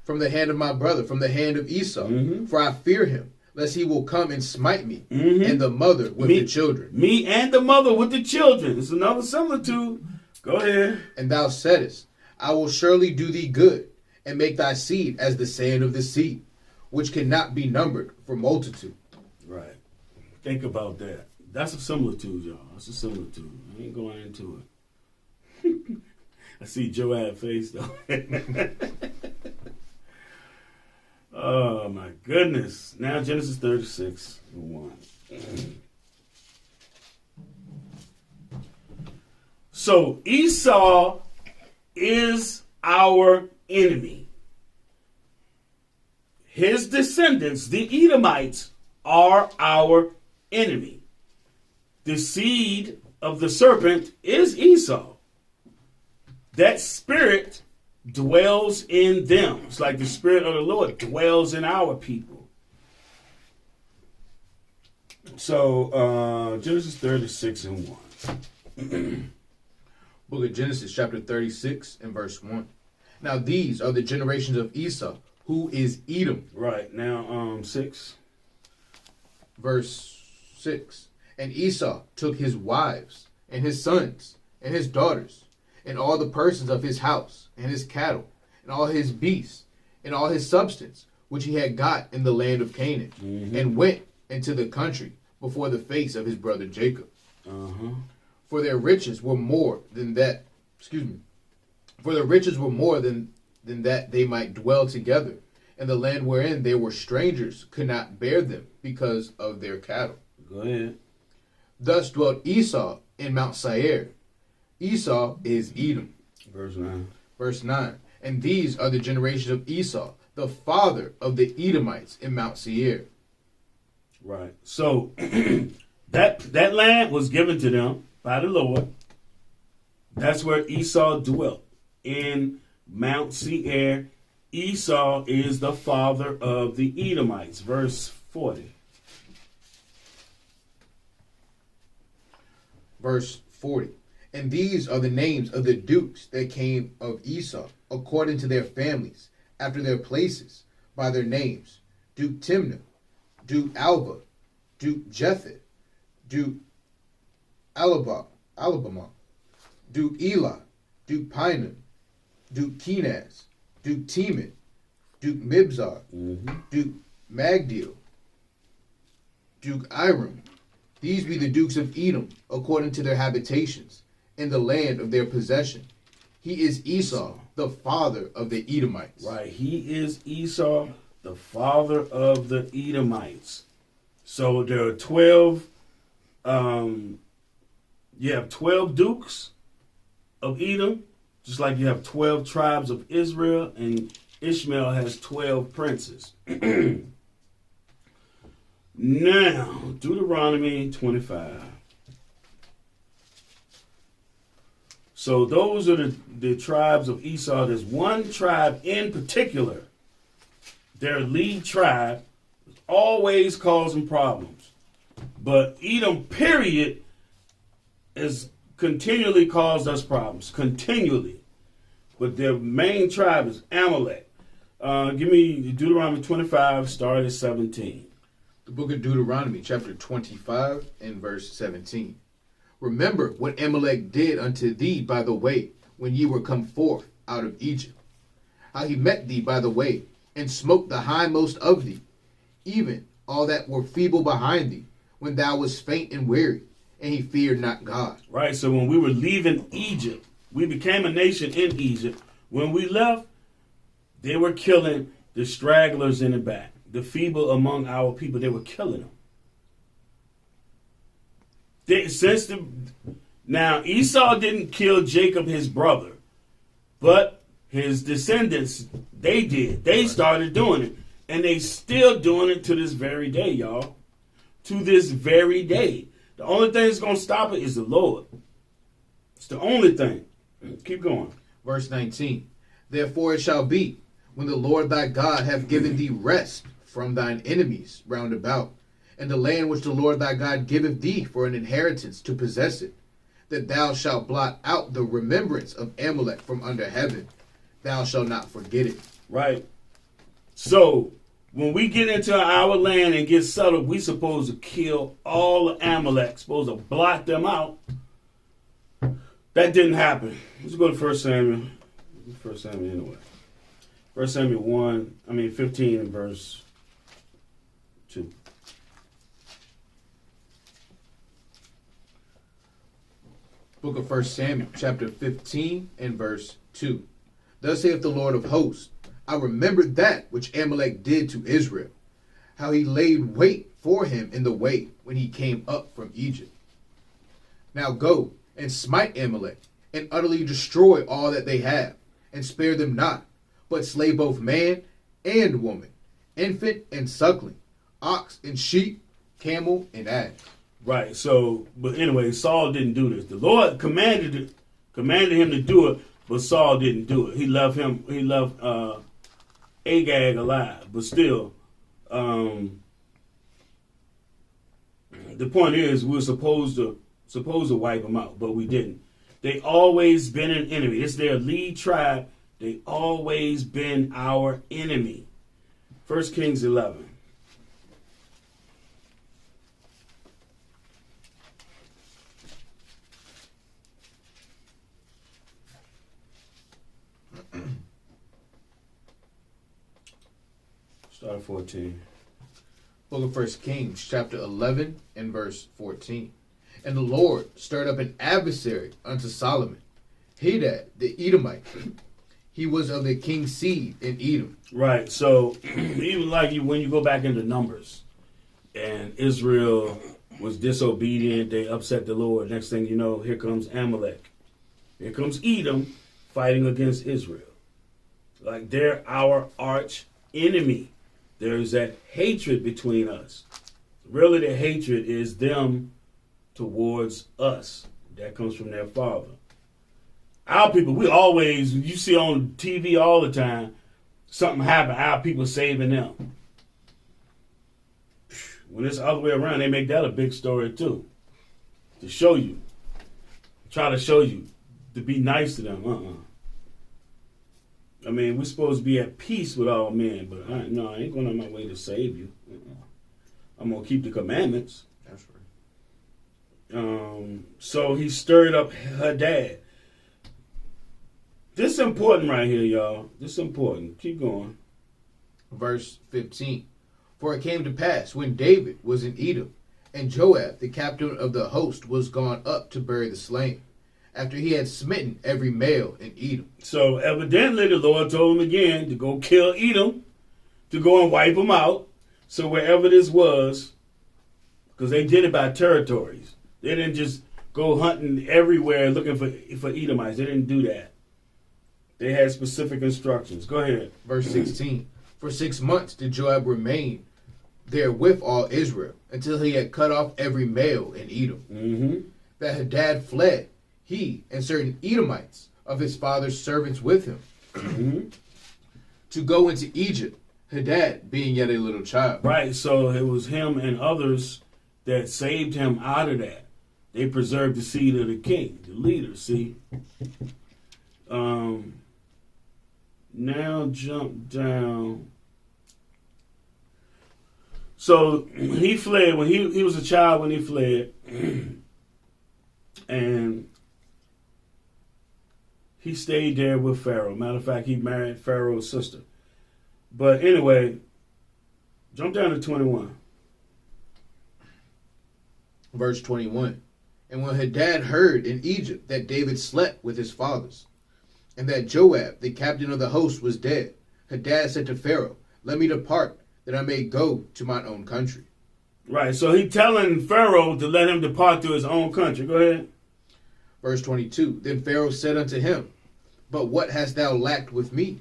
From the hand of my brother, from the hand of Esau. For I fear him, lest he will come and smite me, and the mother with the children. Me and the mother with the children. It's another similitude. Go ahead. And thou saidest, I will surely do thee good, and make thy seed as the sand of the sea, which cannot be numbered for multitude. Right. Think about that. That's a similitude, y'all. That's a similitude. I ain't going into it. I see Joab's face, though. Oh, my goodness. Now, Genesis 36, 1. So, Esau is our enemy. His descendants, the Edomites, are our enemy. The seed of the serpent is Esau. That spirit dwells in them. It's like the spirit of the Lord dwells in our people. So, Genesis 36 and 1. Book of Genesis, chapter 36 and verse 1. Now these are the generations of Esau, who is Edom. Right. Now, 6. Verse 6. And Esau took his wives, and his sons, and his daughters, and all the persons of his house, and his cattle, and all his beasts, and all his substance, which he had got in the land of Canaan, and went into the country before the face of his brother Jacob. For their riches were more than that, for their riches were more than that they might dwell together, and the land wherein they were strangers could not bear them because of their cattle. Go ahead. Thus dwelt Esau in Mount Seir. Esau is Edom. Verse 9. Verse 9. And these are the generations of Esau, the father of the Edomites in Mount Seir. Right. So that land was given to them by the Lord. That's where Esau dwelt, in Mount Seir. Esau is the father of the Edomites. Verse 40. Verse 40. And these are the names of the dukes that came of Esau, according to their families, after their places, by their names: Duke Timnah, Duke Alba, Duke Jetheth, Duke Alabama, Duke Elah, Duke Pinon, Duke Kenaz, Duke Teman, Duke Mibzar, Duke Magdiel, Duke Iram. These be the dukes of Edom, according to their habitations, in the land of their possession. He is Esau, the father of the Edomites. Right. He is Esau, the father of the Edomites. So there are 12, you have 12 dukes of Edom, just like you have 12 tribes of Israel, and Ishmael has 12 princes. Now, Deuteronomy 25. So those are the tribes of Esau. There's one tribe in particular, their lead tribe, always causing problems. But Edom, period, has continually caused us problems. Continually. But their main tribe is Amalek. Give me Deuteronomy 25, start at 17. The book of Deuteronomy, chapter 25 and verse 17. Remember what Amalek did unto thee by the way, when ye were come forth out of Egypt. How he met thee by the way, and smote the hindmost of thee, even all that were feeble behind thee, when thou wast faint and weary, and he feared not God. Right, so when we were leaving Egypt, we became a nation in Egypt. When we left, they were killing the stragglers in the back. The feeble among our people, they were killing them. Now, Esau didn't kill Jacob, his brother, but his descendants, they did. They started doing it, and they still doing it to this very day, y'all. To this very day. The only thing that's going to stop it is the Lord. It's the only thing. Keep going. Verse 19. Therefore it shall be, when the Lord thy God hath given thee rest from thine enemies round about, and the land which the Lord thy God giveth thee for an inheritance to possess it, that thou shalt blot out the remembrance of Amalek from under heaven. Thou shalt not forget it. Right. So, when we get into our land and get settled, we supposed to kill all the Amalek, supposed to blot them out. That didn't happen. Let's go to 1 Samuel. 1 Samuel anyway. 1 Samuel 15 and verse 2. Book of 1 Samuel, chapter 15 and verse 2. Thus saith the Lord of hosts, I remembered that which Amalek did to Israel, how he laid wait for him in the way when he came up from Egypt. Now go and smite Amalek, and utterly destroy all that they have, and spare them not, but slay both man and woman, infant and suckling, ox and sheep, camel and ass. Right. So, but anyway, Saul didn't do this. The Lord commanded him to do it, but Saul didn't do it. He left Agag alive. But still, the point is, we're supposed to wipe them out, but we didn't. They always been an enemy. It's their lead tribe. They always been our enemy. 1 Kings 11. Start at 14. Book of 1 Kings, chapter 11 and verse 14. And the Lord stirred up an adversary unto Solomon, Hadad the Edomite. He was of the king's seed in Edom. Right. So even like when you go back into Numbers, and Israel was disobedient, they upset the Lord. Next thing you know, here comes Amalek. Here comes Edom fighting against Israel. Like they're our arch enemy. There's that hatred between us. Really, the hatred is them towards us. That comes from their father. Our people, we always, you see on TV all the time, something happen, our people saving them. When it's the other way around, they make that a big story too. To show you. Try to show you. To be nice to them. I mean, we're supposed to be at peace with all men, but I ain't going on my way to save you. I'm going to keep the commandments. That's right. So he stirred up Hadad. This is important right here, y'all. This is important. Keep going. Verse 15. For it came to pass, when David was in Edom, and Joab, the captain of the host, was gone up to bury the slain, after he had smitten every male in Edom. So evidently the Lord told him again to go kill Edom, to go and wipe them out. So wherever this was, because they did it by territories. They didn't just go hunting everywhere looking for Edomites. They didn't do that. They had specific instructions. Go ahead. Verse 16. For 6 months did Joab remain there with all Israel, until he had cut off every male in Edom. Mm-hmm. That Hadad fled, he and certain Edomites of his father's servants with him, to go into Egypt, Hadad being yet a little child. Right, so it was him and others that saved him out of that. They preserved the seed of the king, the leader, see? Now jump down. So he fled when he was a child when he fled. And he stayed there with Pharaoh. Matter of fact, he married Pharaoh's sister. But anyway, jump down to 21. Verse 21. And when Hadad heard in Egypt that David slept with his fathers, and that Joab, the captain of the host, was dead, Hadad said to Pharaoh, let me depart, that I may go to mine own country. Right, so he telling Pharaoh to let him depart to his own country. Go ahead. Verse 22. Then Pharaoh said unto him, but what hast thou lacked with me,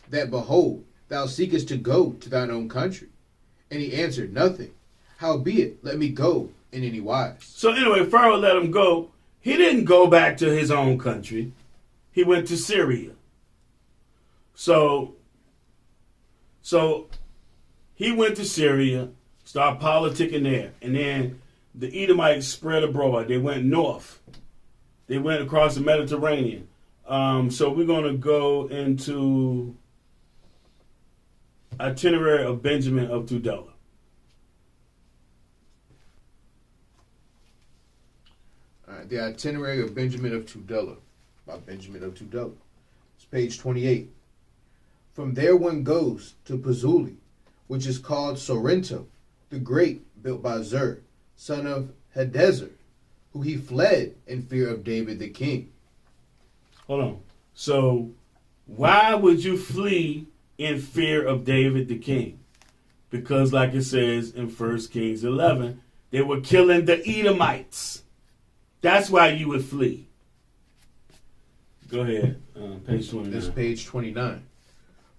that, behold, thou seekest to go to thine own country? And he answered, nothing. Howbeit, let me go in any wise. So anyway, Pharaoh let him go. He didn't go back to his own country. He went to Syria. So he went to Syria, started politicking there. And then the Edomites spread abroad. They went north. They went across the Mediterranean. So we're going to go into Itinerary of Benjamin of Dudella. All right, the Itinerary of Benjamin of Dudella by Benjamin of Dudella. It's page 28. From there one goes to Pazuli, which is called Sorrento, the Great, built by Zur, son of Hadazer, who he fled in fear of David the king. Hold on. So, why would you flee in fear of David the king? Because, like it says in 1 Kings 11, they were killing the Edomites. That's why you would flee. Go ahead. Page 29. This is page 29.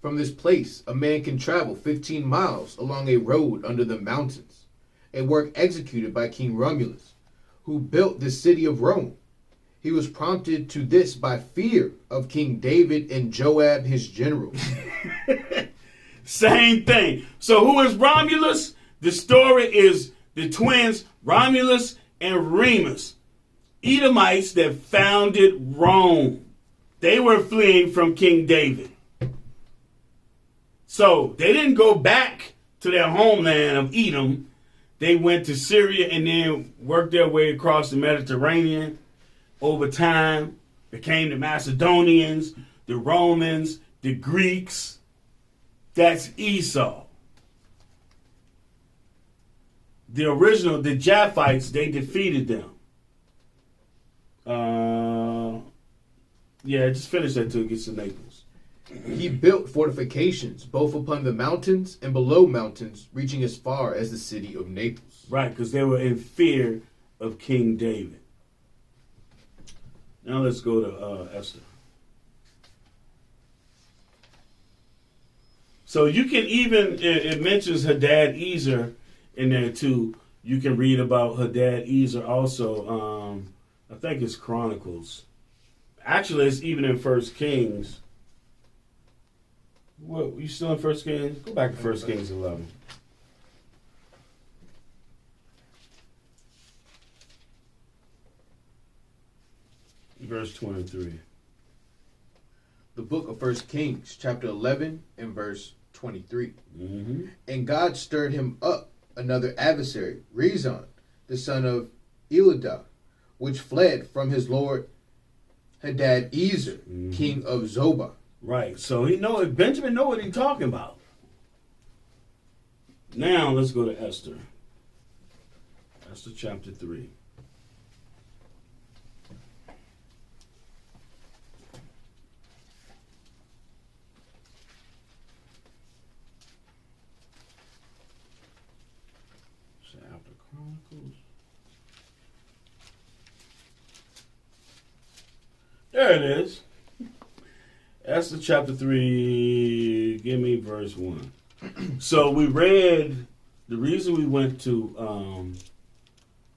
From this place, a man can travel 15 miles along a road under the mountains, a work executed by King Romulus, who built the city of Rome. He was prompted to this by fear of King David and Joab, his general. Same thing. So who is Romulus? The story is the twins Romulus and Remus, Edomites that founded Rome. They were fleeing from King David. So they didn't go back to their homeland of Edom. They went to Syria and then worked their way across the Mediterranean. Over time, became the Macedonians, the Romans, the Greeks. That's Esau. The original, the Japhites, they defeated them. Just finish that till it gets to Naples. He built fortifications both upon the mountains and below mountains, reaching as far as the city of Naples. Right, because they were in fear of King David. Now let's go to Esther. So you can even, it mentions Hadad-Ezer in there too. You can read about Hadad-Ezer also. I think it's Chronicles. Actually, it's even in 1 Kings. What, you still in 1 Kings? Go back to 1 Kings 11. Verse 23. The book of 1 Kings, chapter 11 and verse 23. Mm-hmm. And God stirred him up another adversary, Rezon, the son of Elidah, which fled from his lord Hadad-Ezer, king of Zobah. Right. So Benjamin know what he's talking about. Now let's go to Esther. Esther chapter 3. Chapter Chronicles. There it is. Esther chapter 3, give me verse 1. So we read, the reason we went to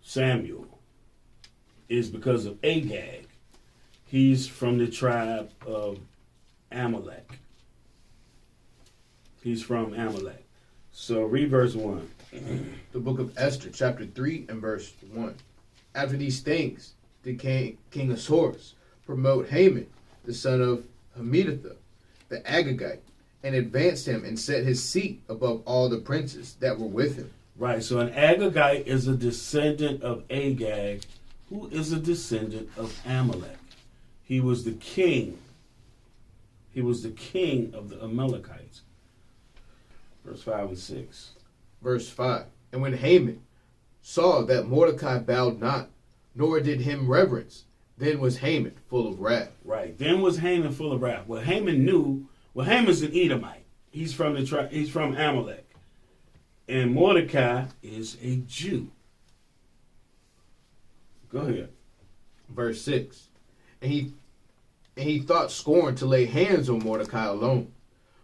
Samuel is because of Agag. He's from the tribe of Amalek. He's from Amalek. So read verse 1. The book of Esther, chapter 3 and verse 1. After these things, did King Ahasuerus promote Haman, the son of Hammedatha, the Agagite, and advanced him and set his seat above all the princes that were with him. Right, so an Agagite is a descendant of Agag, who is a descendant of Amalek. He was the king. He was the king of the Amalekites. Verse 5 and 6. Verse 5. And when Haman saw that Mordecai bowed not, nor did him reverence, then was Haman full of wrath. Right. Then was Haman full of wrath. Well, Haman knew. Well, Haman's an Edomite. He's from He's from Amalek, and Mordecai is a Jew. Go ahead. Verse 6. And he thought scorn to lay hands on Mordecai alone,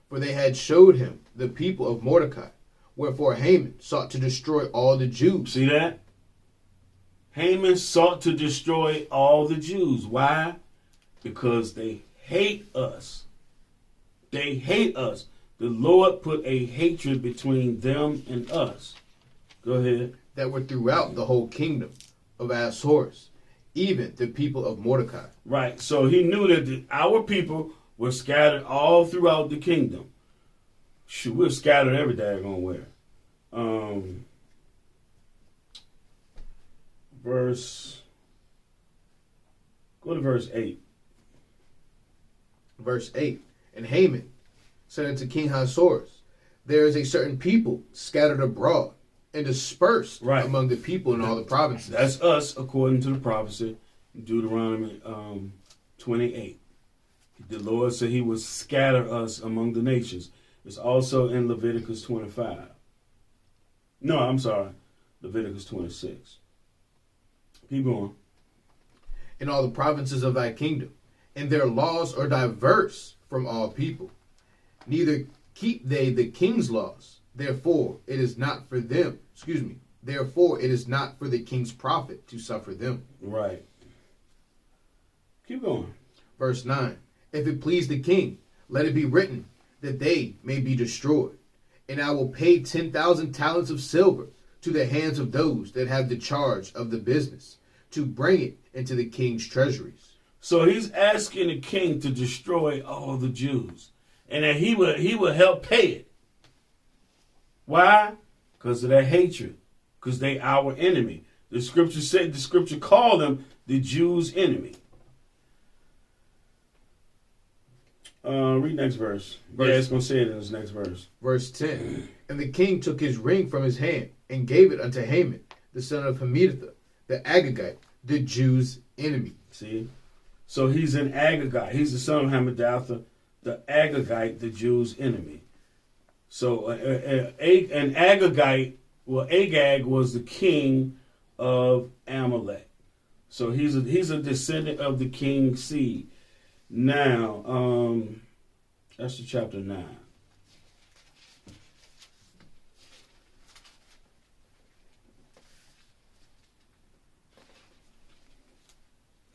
for they had showed him the people of Mordecai. Wherefore Haman sought to destroy all the Jews. See that? Haman sought to destroy all the Jews. Why? Because they hate us. They hate us. The Lord put a hatred between them and us. Go ahead. That were throughout the whole kingdom of Ahasuerus, even the people of Mordecai. Right. So he knew that our people were scattered all throughout the kingdom. Shoot, we're scattered every daggone where. Go to verse 8. Verse 8. And Haman said unto King Ahasuerus, there is a certain people scattered abroad and dispersed among the people in all the provinces. That's us, according to the prophecy in Deuteronomy 28. The Lord said he would scatter us among the nations. It's also in Leviticus 25. No, I'm sorry. Leviticus 26. Keep going. In all the provinces of thy kingdom, and their laws are diverse from all people. Neither keep they the king's laws. Therefore, it is not for them. Therefore, it is not for the king's profit to suffer them. Right. Keep going. Verse 9. If it please the king, let it be written that they may be destroyed. And I will pay 10,000 talents of silver to the hands of those that have the charge of the business, to bring it into the king's treasuries. So he's asking the king to destroy all the Jews, and that he would help pay it. Why? Because of their hatred, because they our enemy. The scripture called them the Jews' enemy. Read next verse. Yeah, it's going to say it in this next verse. Verse 10. And the king took his ring from his hand and gave it unto Haman, the son of Hammedatha, the Agagite, the Jews' enemy. See? So he's an Agagite. He's the son of Hammedatha, the Agagite, the Jews' enemy. So an Agagite, Agag was the king of Amalek. So he's a descendant of the king's seed. Now, Esther chapter 9.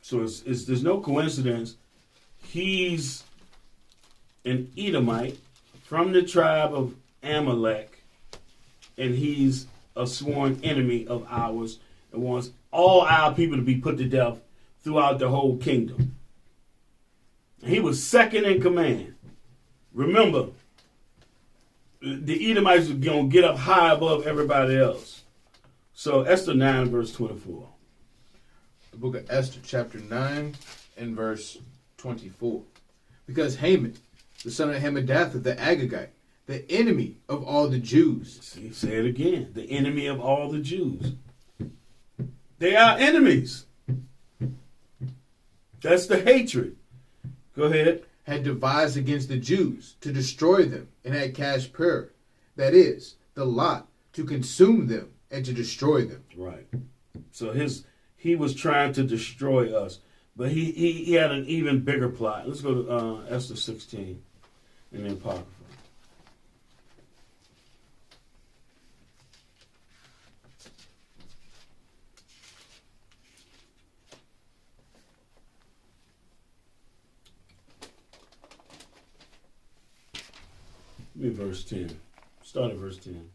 So there's no coincidence. He's an Edomite from the tribe of Amalek, and he's a sworn enemy of ours and wants all our people to be put to death throughout the whole kingdom. He was second in command. Remember, the Edomites were going to get up high above everybody else. So Esther 9, verse 24. The book of Esther, chapter 9, and verse 24. Because Haman, the son of Hammedatha, the Agagite, the enemy of all the Jews. See, say it again. The enemy of all the Jews. They are enemies. That's the hatred. Go ahead. Had devised against the Jews to destroy them, and had cast pur, that is, the lot, to consume them and to destroy them. Right. So he was trying to destroy us, but he had an even bigger plot. Let's go to Esther 16 in the Apocrypha. Give me verse 10. Start at verse 10.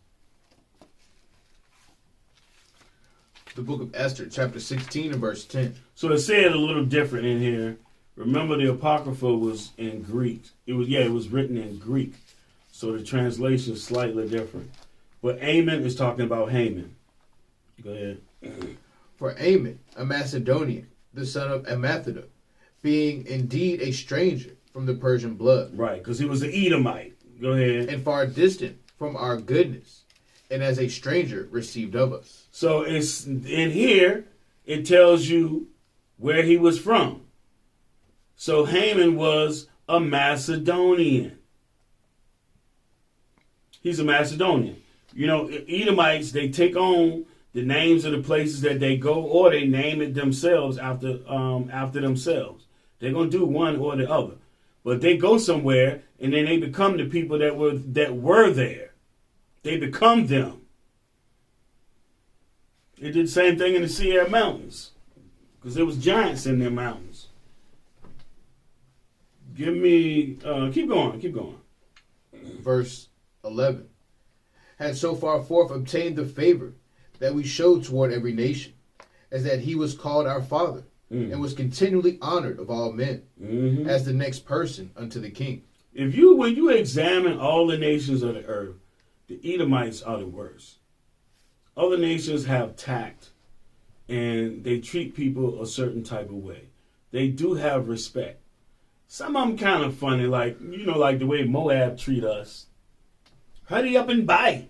The book of Esther, chapter 16 and verse 10. So it said a little different in here. Remember, the Apocrypha was in Greek. It was written in Greek. So the translation is slightly different. But Ammon is talking about Haman. Go ahead. For Ammon, a Macedonian, the son of Hammedatha, being indeed a stranger from the Persian blood. Right, because he was an Edomite. Go ahead. And far distant from our goodness, and as a stranger received of us. So it's in here, it tells you where he was from. So Haman was a Macedonian. He's a Macedonian. You know, Edomites, they take on the names of the places that they go, or they name it themselves after themselves. They're going to do one or the other. But they go somewhere, and then they become the people that were there. They become them. They did the same thing in the Sierra Mountains, because there was giants in their mountains. Give me, keep going. Verse 11. Had so far forth obtained the favor that we showed toward every nation, as that he was called our father, and was continually honored of all men, as the next person unto the king. When you examine all the nations of the earth, the Edomites are the worst. Other nations have tact, and they treat people a certain type of way. They do have respect. Some of them kind of funny, like the way Moab treat us. Hurry up and buy.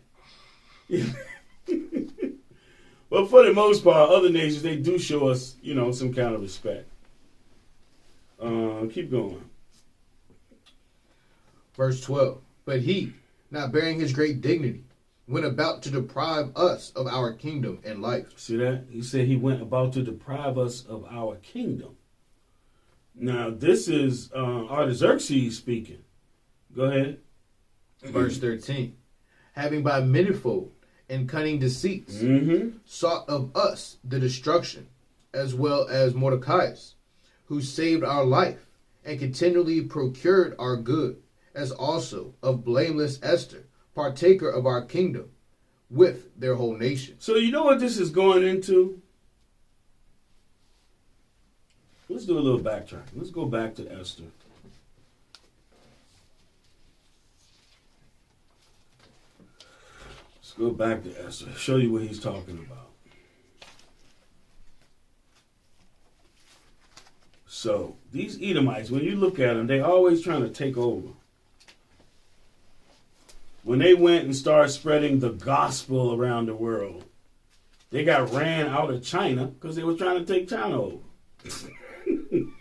But for the most part, other nations, they do show us, some kind of respect. Keep going. Verse 12. But he, not bearing his great dignity, went about to deprive us of our kingdom and life. See that? He said he went about to deprive us of our kingdom. Now, this is Artaxerxes speaking. Go ahead. Verse 13. Having by manifold and cunning deceits sought of us the destruction, as well as Mordecai, who saved our life and continually procured our good, as also of blameless Esther, partaker of our kingdom, with their whole nation. So you know what this is going into? Let's do a little backtrack. Let's go back to Esther. Let's go back to Esther. Show you what he's talking about. So these Edomites, when you look at them, they're always trying to take over. When they went and started spreading the gospel around the world, they got ran out of China because they were trying to take China over. You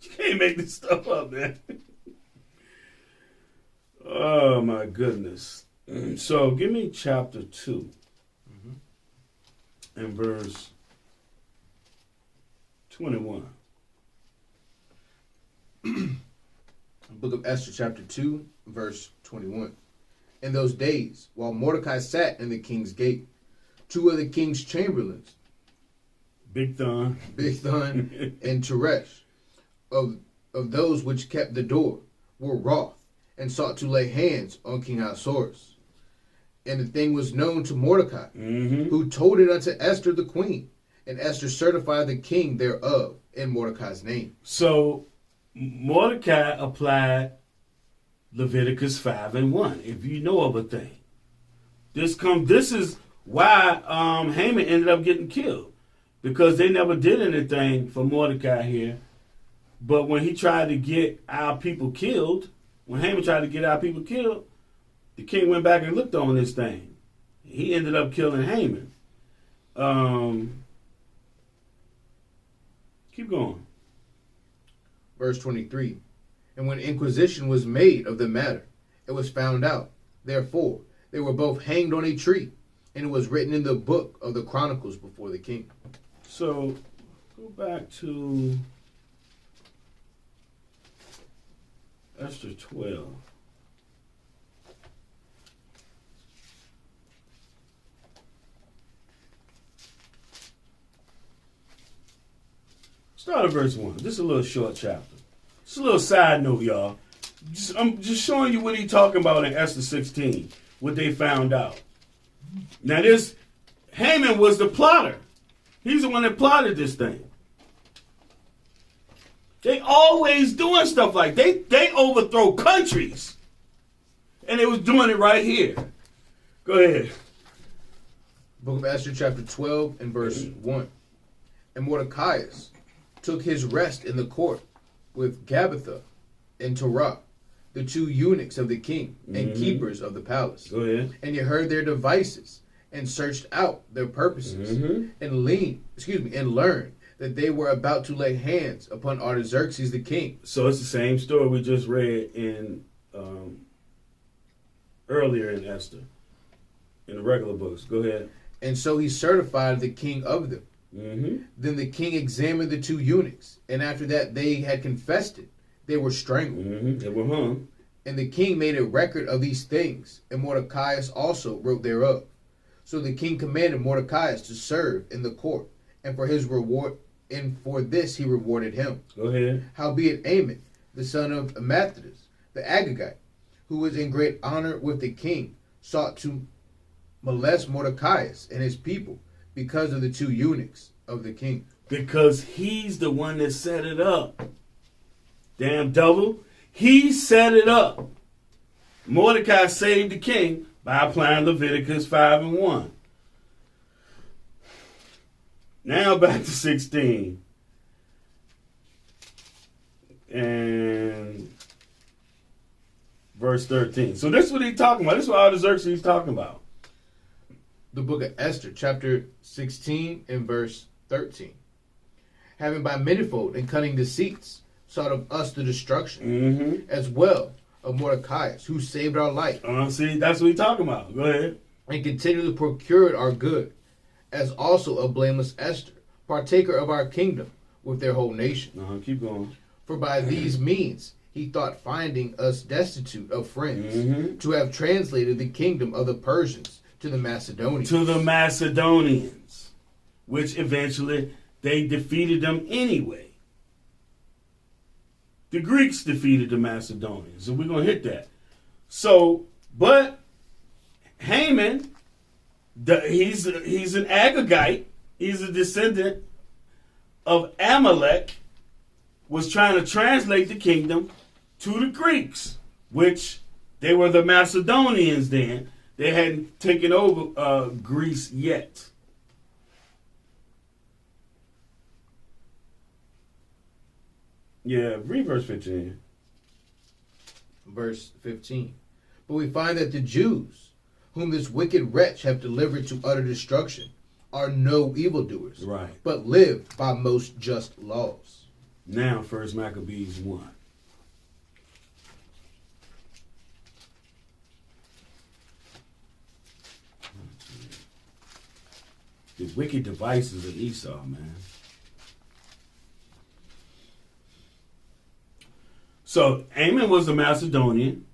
can't make this stuff up, man. Oh, my goodness. So give me chapter 2 and verse 21. Book of Esther, chapter 2, verse 21. In those days, while Mordecai sat in the king's gate, two of the king's chamberlains, Bigthan and Teresh, of those which kept the door, were wroth, and sought to lay hands on King Ahasuerus. And the thing was known to Mordecai, who told it unto Esther the queen, and Esther certified the king thereof in Mordecai's name. So Mordecai applied Leviticus 5:1. If you know of a thing, this is why Haman ended up getting killed, because they never did anything for Mordecai here. But when he tried to get our people killed, when Haman tried to get our people killed, the king went back and looked on this thing. He ended up killing Haman. Keep going. Verse 23. And when inquisition was made of the matter, it was found out. Therefore, they were both hanged on a tree, and it was written in the book of the Chronicles before the king. So, go back to Esther 12. Start at verse 1. This is a little short chapter. Just a little side note, y'all. I'm just showing you what he's talking about in Esther 16, what they found out. Now this, Haman was the plotter. He's the one that plotted this thing. They always doing stuff like they overthrow countries. And they was doing it right here. Go ahead. Book of Esther chapter 12 and verse 1. And Mordecai took his rest in the court with Gabbatha and Torah, the two eunuchs of the king and keepers of the palace. Go ahead. And you heard their devices and searched out their purposes and learned that they were about to lay hands upon Artaxerxes the king. So it's the same story we just read in earlier in Esther, in the regular books. Go ahead. And so he certified the king of them. Then the king examined the two eunuchs, and after that they had confessed it, they were strangled. They were hung. And the king made a record of these things, and Mordecai also wrote thereof. So the king commanded Mordecai to serve in the court, and for his reward, and for this he rewarded him. Go ahead. Howbeit Amon, the son of Amathus, the Agagite, who was in great honor with the king, sought to molest Mordecai and his people because of the two eunuchs of the king. Because he's the one that set it up. Damn devil. He set it up. Mordecai saved the king by applying Leviticus 5:1. Now back to 16. And verse 13. So this is what he's talking about. This is what Artaxerxes is talking about. The book of Esther, chapter 16 and verse 13. Having by manifold and cunning deceits sought of us the destruction, as well of Mordecai, who saved our life. See, that's what he's talking about. Go ahead. And continually procured our good, as also of blameless Esther, partaker of our kingdom, with their whole nation. Keep going. For by these means he thought finding us destitute of friends, to have translated the kingdom of the Persians to the Macedonians. To the Macedonians, which eventually they defeated them anyway. The Greeks defeated the Macedonians, and we're going to hit that. So, but Haman, he's an Agagite. He's a descendant of Amalek, was trying to translate the kingdom to the Greeks, which they were the Macedonians then. They hadn't taken over Greece yet. Yeah, read verse 15. Verse 15. But we find that the Jews, whom this wicked wretch have delivered to utter destruction, are no evildoers, Right. but live by most just laws. Now, 1 Maccabees 1. The wicked devices of Esau, man. So, Amon was a Macedonian.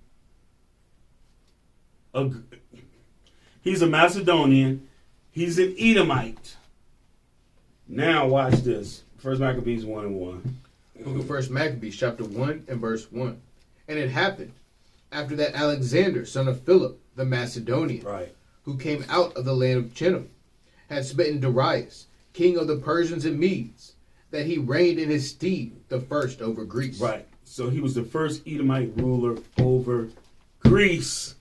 He's a Macedonian. He's an Edomite. Now, watch this. 1 Maccabees 1 and 1. Book of 1 Maccabees, chapter 1 and verse 1. And it happened, after that Alexander, son of Philip, the Macedonian, Right. who came out of the land of Chittim, had smitten Darius, king of the Persians and Medes, that he reigned in his stead the first over Greece. Right. So he was the first Edomite ruler over Greece.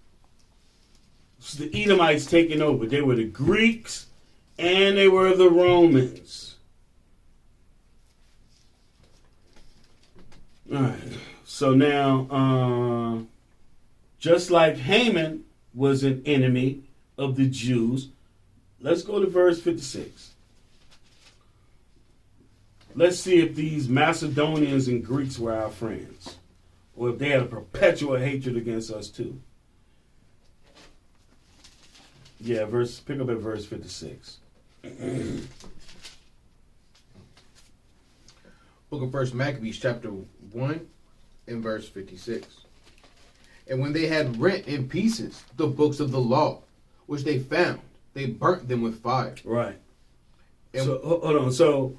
So the Edomites taking over. They were the Greeks and they were the Romans. All right. So now, just like Haman was an enemy of the Jews, let's go to verse 56. Let's see if these Macedonians and Greeks were our friends, or if they had a perpetual hatred against us too. Yeah, pick up at verse 56. Book of 1 Maccabees, chapter 1 and verse 56. And when they had rent in pieces the books of the law, which they found, they burnt them with fire. Right. And So hold on. So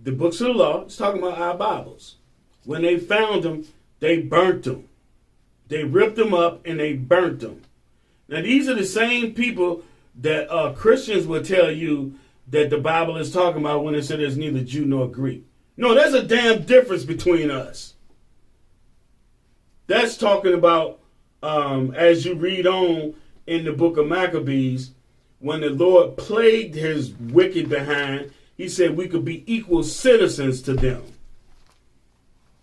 the books of the law, it's talking about our Bibles. When they found them, they burnt them. They ripped them up and they burnt them. Now these are the same people that Christians will tell you that the Bible is talking about when it said there's neither Jew nor Greek. No, there's a damn difference between us. That's talking about, as you read on in the book of Maccabees, when the Lord plagued his wicked behind, he said we could be equal citizens to them.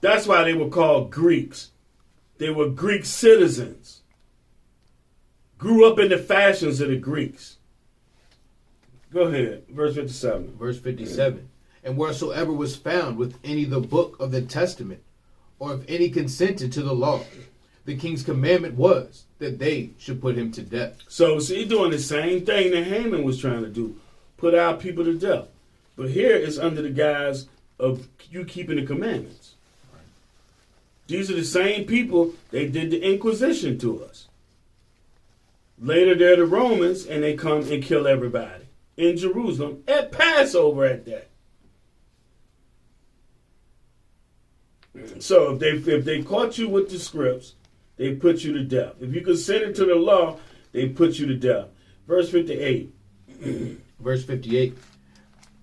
That's why they were called Greeks. They were Greek citizens. Grew up in the fashions of the Greeks. Go ahead, verse 57. verse 57. And wheresoever was found with any the book of the testament, or if any consented to the law, the king's commandment was that they should put him to death. So he's doing the same thing that Haman was trying to do, put our people to death. But here it's under the guise of you keeping the commandments. These are the same people they did the Inquisition to us. Later they're the Romans and they come and kill everybody in Jerusalem at Passover at that. So if they caught you with the scripts, they put you to death. If you consented to the law, they put you to death. Verse 58. Verse 58.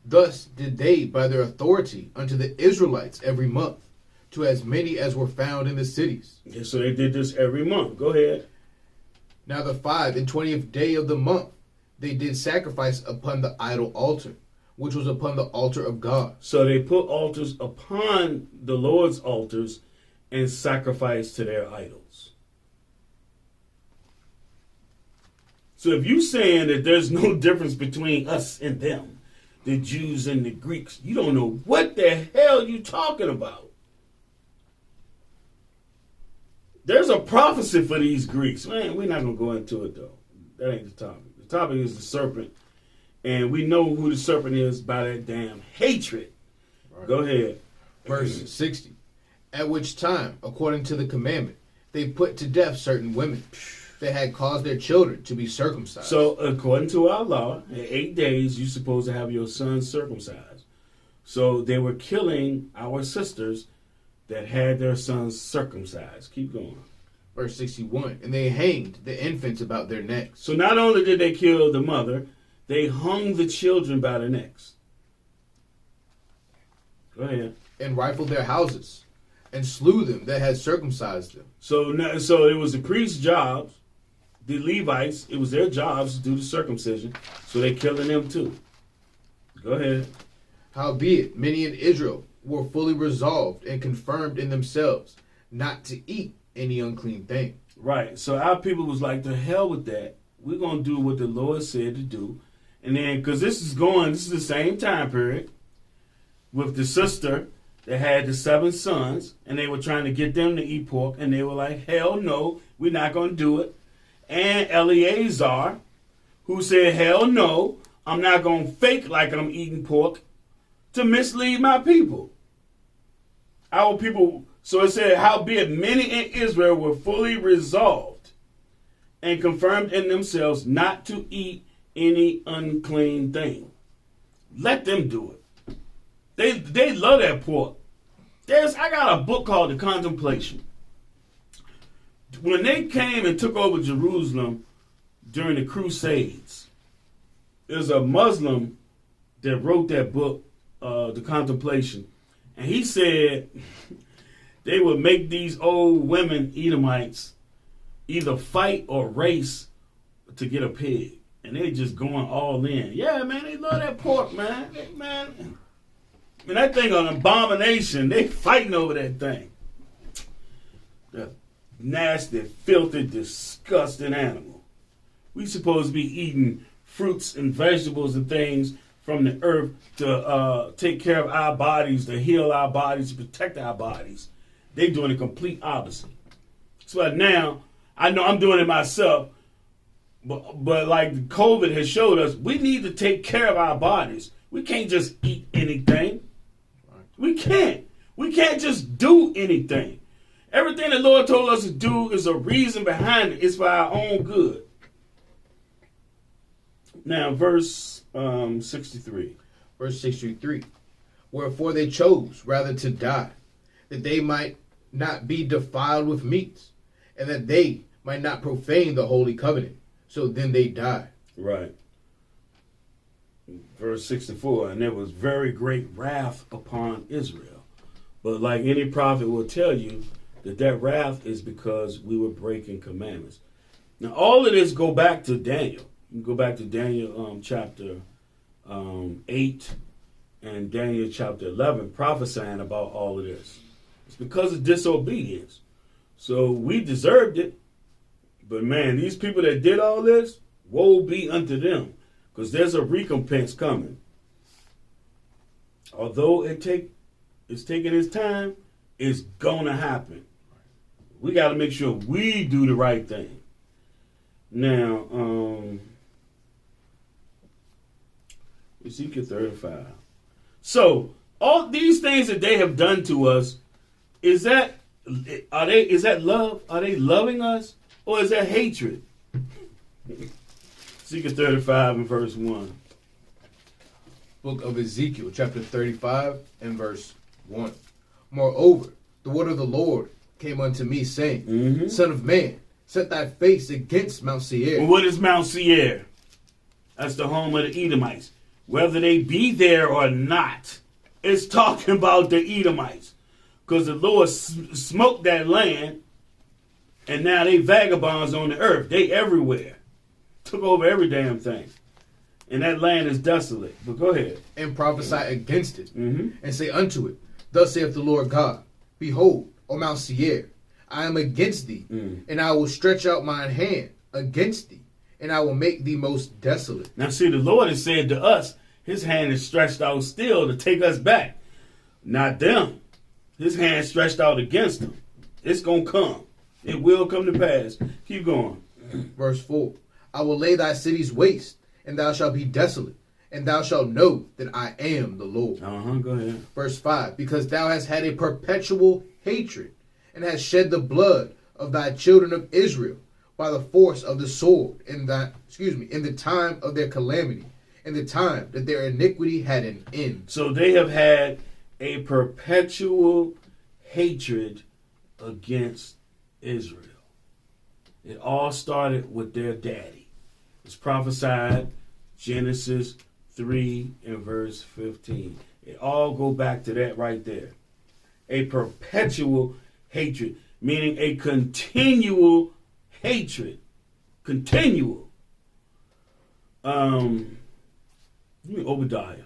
Thus did they by their authority unto the Israelites every month to as many as were found in the cities. Yeah, so they did this every month. Go ahead. Now the 25th day of the month, they did sacrifice upon the idol altar, which was upon the altar of God. So they put altars upon the Lord's altars and sacrificed to their idols. So if you're saying that there's no difference between us and them, the Jews and the Greeks, you don't know what the hell you talking about. There's a prophecy for these Greeks. Man, we're not going to go into it, though. That ain't the topic. The topic is the serpent. And we know who the serpent is by that damn hatred. Right. Go ahead. Verse 60. At which time, according to the commandment, they put to death certain women that had caused their children to be circumcised. So, according to our law, in 8 days, you're supposed to have your sons circumcised. So, they were killing our sisters that had their sons circumcised. Keep going. Verse 61. And they hanged the infants about their necks. So, not only did they kill the mother, they hung the children by the necks. Go ahead. And rifled their houses, and slew them that had circumcised them. So it was the priest's jobs, the Levites, it was their jobs to do the circumcision. So they killing them too. Go ahead. Howbeit, many in Israel were fully resolved and confirmed in themselves not to eat any unclean thing. Right. So our people was like, to hell with that. We're going to do what the Lord said to do. And then, because this is the same time period with the sister that had the 7 sons, and they were trying to get them to eat pork, and they were like, hell no, we're not going to do it. And Eleazar, who said, hell no, I'm not going to fake like I'm eating pork to mislead my people. Our people, so it said, howbeit many in Israel were fully resolved and confirmed in themselves not to eat any unclean thing. Let them do it. They love that pork. I got a book called The Contemplation. When they came and took over Jerusalem during the Crusades, there's a Muslim that wrote that book, The Contemplation. And he said they would make these old women, Edomites, either fight or race to get a pig. And they just going all in. Yeah, man, they love that pork, man. Man, that thing an abomination. They fighting over that thing. The nasty, filthy, disgusting animal. We supposed to be eating fruits and vegetables and things from the earth to take care of our bodies, to heal our bodies, to protect our bodies. They doing the complete opposite. So now, I know I'm doing it myself, but like COVID has showed us, we need to take care of our bodies. We can't just eat anything. We can't. We can't just do anything. Everything the Lord told us to do is a reason behind it. It's for our own good. Now, verse 63. Verse 63. Wherefore they chose rather to die, that they might not be defiled with meats, and that they might not profane the holy covenant. So then they died. Right. Verse 64. And there was very great wrath upon Israel. But like any prophet will tell you, that wrath is because we were breaking commandments. Now, all of this go back to Daniel. You can go back to Daniel chapter 8 and Daniel chapter 11, prophesying about all of this. It's because of disobedience. So we deserved it. But man, these people that did all this, woe be unto them, because there's a recompense coming. Although it's taking its time, it's going to happen. We got to make sure we do the right thing. Now, Ezekiel 35. So, all these things that they have done to us, is that love? Are they loving us? Or is that hatred? Ezekiel 35 and verse 1. Book of Ezekiel, chapter 35 and verse 1. Moreover, the word of the Lord came unto me, saying, Son of man, set thy face against Mount Seir. Well, what is Mount Seir? That's the home of the Edomites. Whether they be there or not, it's talking about the Edomites. because the Lord smoked that land, and now they vagabonds on the earth. They everywhere. Took over every damn thing. And that land is desolate. But go ahead. And prophesy against it, Mhm. and say unto it, Thus saith the Lord God, Behold, O Mount Seir, I am against thee, and I will stretch out mine hand against thee, and I will make thee most desolate. Now see, the Lord has said to us, his hand is stretched out still to take us back. Not them. His hand stretched out against them. It's going to come. It will come to pass. Keep going. Verse 4, I will lay thy cities waste, and thou shalt be desolate, and thou shalt know that I am the Lord. Go ahead. Verse 5, because thou hast had a perpetual hatred, and hast shed the blood of thy children of Israel by the force of the sword in the time of their calamity, in the time that their iniquity had an end. So they have had a perpetual hatred against Israel. It all started with their daddy. It's prophesied Genesis 3 and verse 15. It all go back to that right there. A perpetual hatred, meaning a continual hatred. Continual. Obadiah,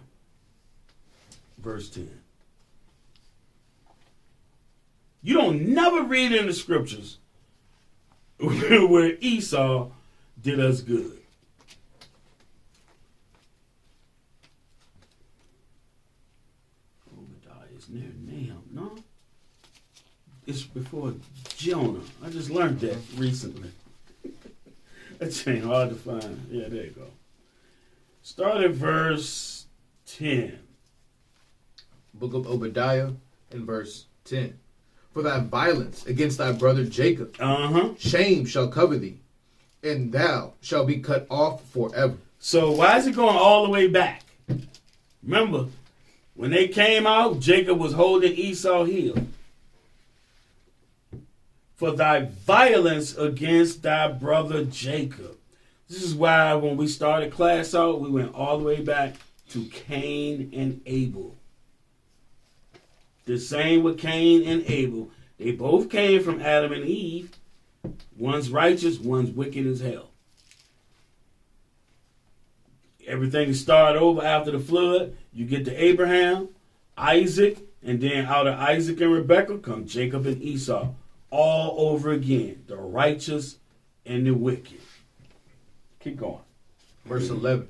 verse 10. You don't never read in the scriptures where Esau did us good. Obadiah is near Nahum, no? It's before Jonah. I just learned that recently. That ain't hard to find. Yeah, there you go. Start at verse 10. Book of Obadiah in verse 10. For thy violence against thy brother Jacob, shame shall cover thee, and thou shalt be cut off forever. So why is it going all the way back? Remember, when they came out, Jacob was holding Esau heel. For thy violence against thy brother Jacob. This is why when we started class out, we went all the way back to Cain and Abel. The same with Cain and Abel. They both came from Adam and Eve. One's righteous, one's wicked as hell. Everything started over after the flood. You get to Abraham, Isaac, and then out of Isaac and Rebekah come Jacob and Esau. All over again. The righteous and the wicked. Keep going. Verse 11.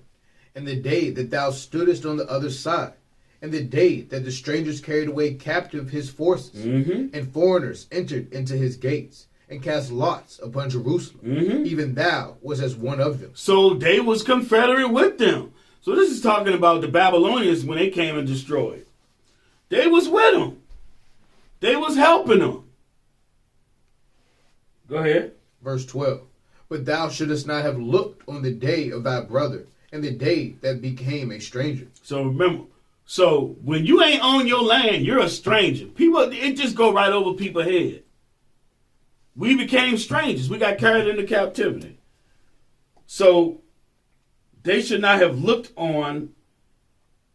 And the day that thou stoodest on the other side, and the day that the strangers carried away captive his forces, and foreigners entered into his gates, and cast lots upon Jerusalem, even thou was as one of them. So they was confederate with them. So this is talking about the Babylonians when they came and destroyed. They was with them. They was helping them. Go ahead. Verse 12. But thou shouldest not have looked on the day of thy brother, and the day that became a stranger. So remember, so when you ain't on your land, you're a stranger. People, it just go right over people's head. We became strangers. We got carried into captivity. So they should not have looked on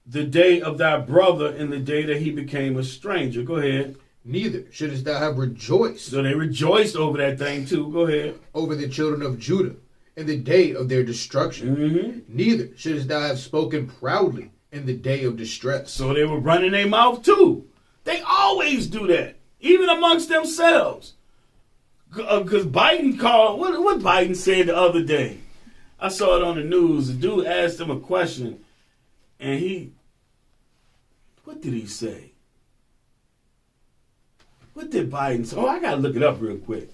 the day of thy brother and the day that he became a stranger. Go ahead. Neither shouldest thou have rejoiced. So they rejoiced over that thing too. Go ahead. Over the children of Judah in the day of their destruction. Neither shouldest thou have spoken proudly in the day of distress. So they were running their mouth too. They always do that, even amongst themselves. Because Biden called, what Biden said the other day. I saw it on the news. The dude asked him a question, and what did he say? What did Biden say? Oh, I got to look it up real quick.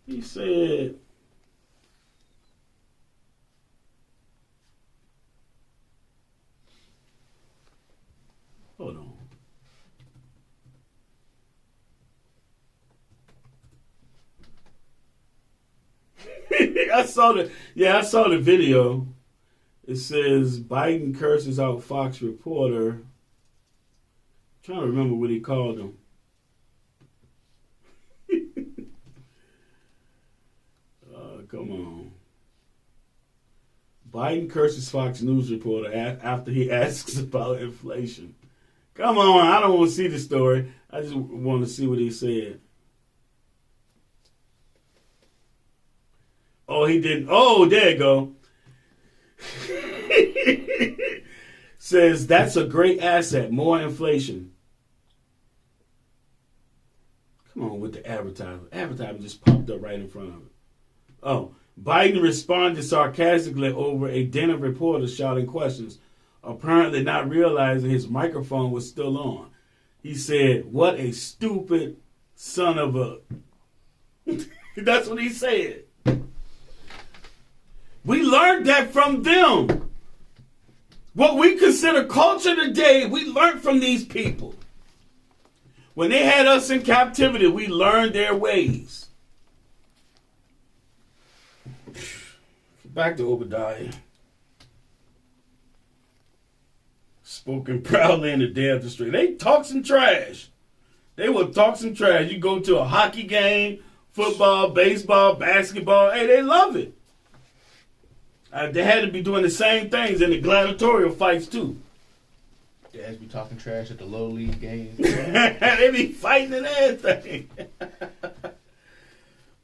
He said, hold on. I saw the video. It says Biden curses out Fox reporter. I'm trying to remember what he called him. Come on. Biden curses Fox News reporter after he asks about inflation. Come on, I don't want to see the story. I just want to see what he said. Oh, he didn't. Oh, there you go. Says that's a great asset. More inflation. Come on with the advertisement. Advertisement just popped up right in front of it. Oh, Biden responded sarcastically over a den of reporters shouting questions, apparently not realizing his microphone was still on. He said, "What a stupid son of a..." That's what he said. We learned that from them. What we consider culture today, we learned from these people. When they had us in captivity, we learned their ways. Back to Obadiah. Spoken proudly in the day of the street. They talk some trash. They will talk some trash. You go to a hockey game, football, baseball, basketball. Hey, they love it. They had to be doing the same things in the gladiatorial fights too. Dads be talking trash at the low league games. They be fighting and everything.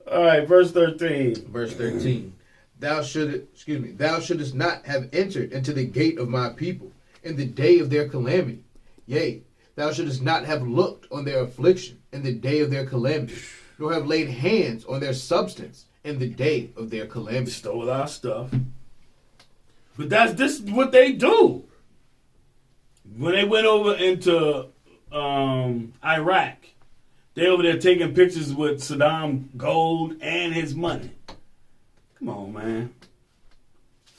All right, verse 13. Verse 13. Thou shouldest not have entered into the gate of my people in the day of their calamity. Yea, thou shouldest not have looked on their affliction in the day of their calamity, nor have laid hands on their substance in the day of their calamity. Stole our stuff. But this is what they do. When they went over into Iraq, they over there taking pictures with Saddam gold and his money. Come on, man.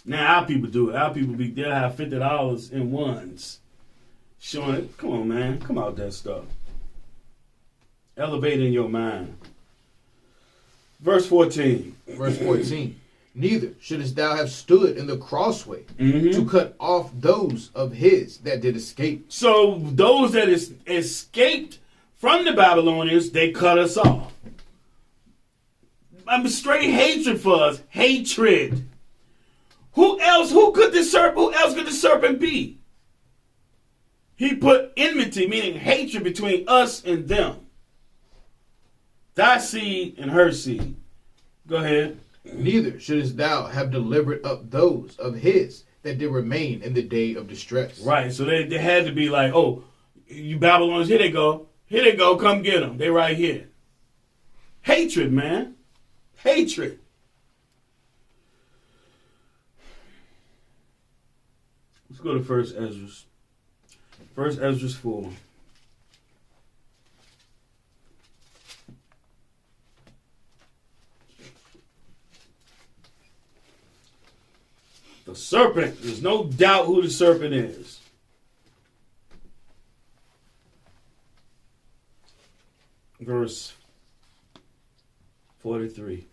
Now our people do it. Our people they'll have $50 in ones. Showing it. Come on, man. Come out that stuff. Elevating your mind. Verse 14. Verse 14. Neither shouldest thou have stood in the crossway to cut off those of his that did escape. So those that escaped from the Babylonians, they cut us off. I'm straight hatred for us. Hatred. Who else could the serpent be? He put enmity, meaning hatred, between us and them. Thy seed and her seed. Go ahead. Neither shouldest thou have delivered up those of his that did remain in the day of distress. Right, so they had to be like, oh, you Babylonians, here they go. Here they go, come get them. They right here. Hatred, man. Hatred. Let's go to 1 Ezra. 1 Ezra 4. The serpent. There's no doubt who the serpent is. Verse 43.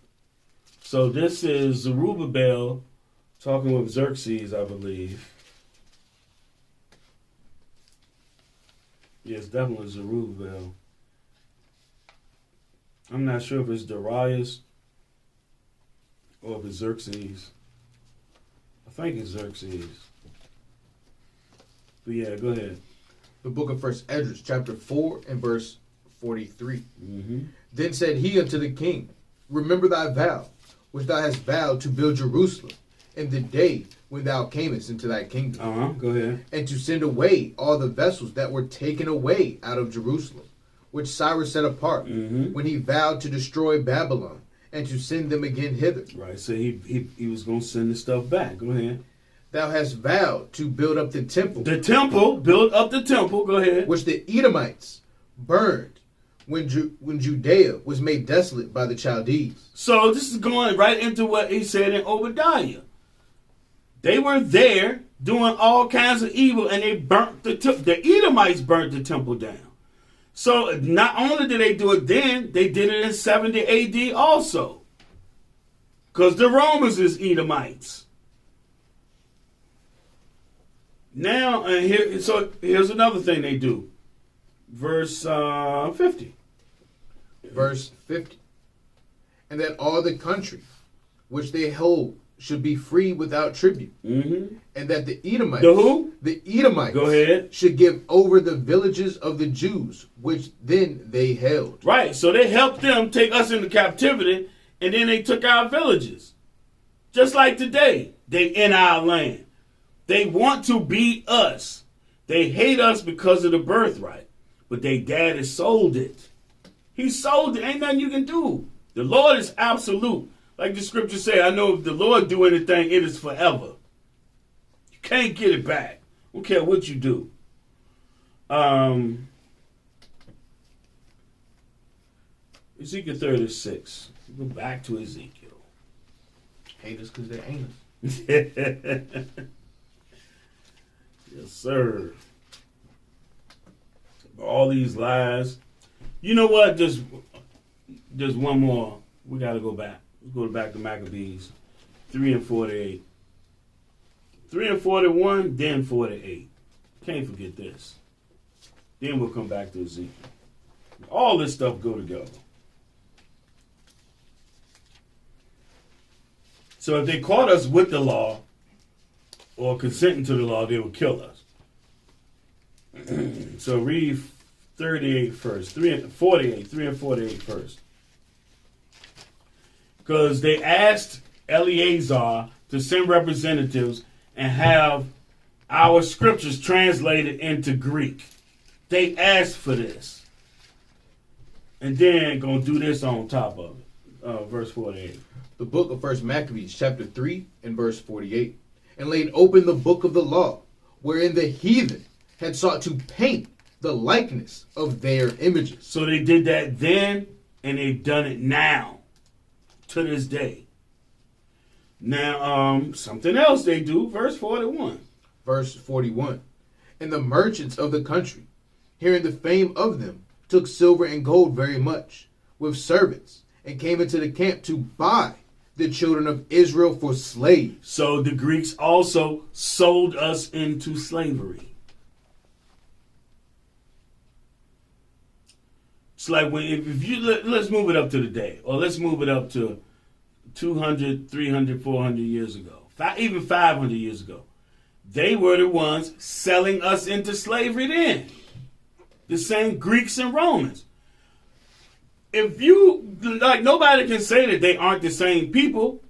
So this is Zerubbabel talking with Xerxes, I believe. Yes, definitely Zerubbabel. I'm not sure if it's Darius or if it's Xerxes. I think it's Xerxes. But yeah, go ahead. The book of 1 Ezra, chapter 4 and verse 43. Then said he unto the king, remember thy vow, which thou hast vowed to build Jerusalem in the day when thou camest into thy kingdom. Go ahead. And to send away all the vessels that were taken away out of Jerusalem, which Cyrus set apart, when he vowed to destroy Babylon, and to send them again hither. Right, so he was going to send the stuff back. Go ahead. Thou hast vowed to build up the temple. The temple, build up the temple. Go ahead. Which the Edomites burned when Judea was made desolate by the Chaldees. So this is going right into what he said in Obadiah. They were there doing all kinds of evil, and they burnt the Edomites burnt the temple down. So not only did they do it then, they did it in 70 AD also. Because the Romans is Edomites. Now, here's another thing they do. Verse 50. Verse 50. And that all the country which they hold should be free without tribute, Mm-hmm. and that the Edomites, The who? the Edomites, Go ahead. should give over the villages of the Jews, which then they held. Right. So they helped them take us into captivity, and then they took our villages. Just like today, they in our land. They want to be us. They hate us because of the birthright, but they daddy sold it. He sold it. Ain't nothing you can do. The Lord is absolute. Like the scripture say, I know if the Lord do anything, it is forever. You can't get it back. I don't care what you do. Ezekiel 36. Go back to Ezekiel. Hate us because they ain't us. Yes, sir. All these lies. You know what? Just one more. We got to go back. Let's go back to Maccabees. 3 and 48. 3 and 41, then 48. Can't forget this. Then we'll come back to Ezekiel. All this stuff go together. So if they caught us with the law or consenting to the law, they would kill us. So read 38 first. 3 and 48 first. Because they asked Eleazar to send representatives and have our scriptures translated into Greek. They asked for this. And then going to do this on top of it. Verse 48. The book of 1 Maccabees, chapter 3, and verse 48. And laid open the book of the law, wherein the heathen had sought to paint the likeness of their images. So they did that then, and they've done it now, to this day. Now, something else they do, verse 41. Verse 41. And the merchants of the country, hearing the fame of them, took silver and gold very much, with servants, and came into the camp to buy the children of Israel for slaves. So the Greeks also sold us into slavery. It's like when if you let's move it up to the day, or let's move it up to 200, 300, 400 years ago, even 500 years ago. They were the ones selling us into slavery then. The same Greeks and Romans. If you, like, nobody can say that they aren't the same people.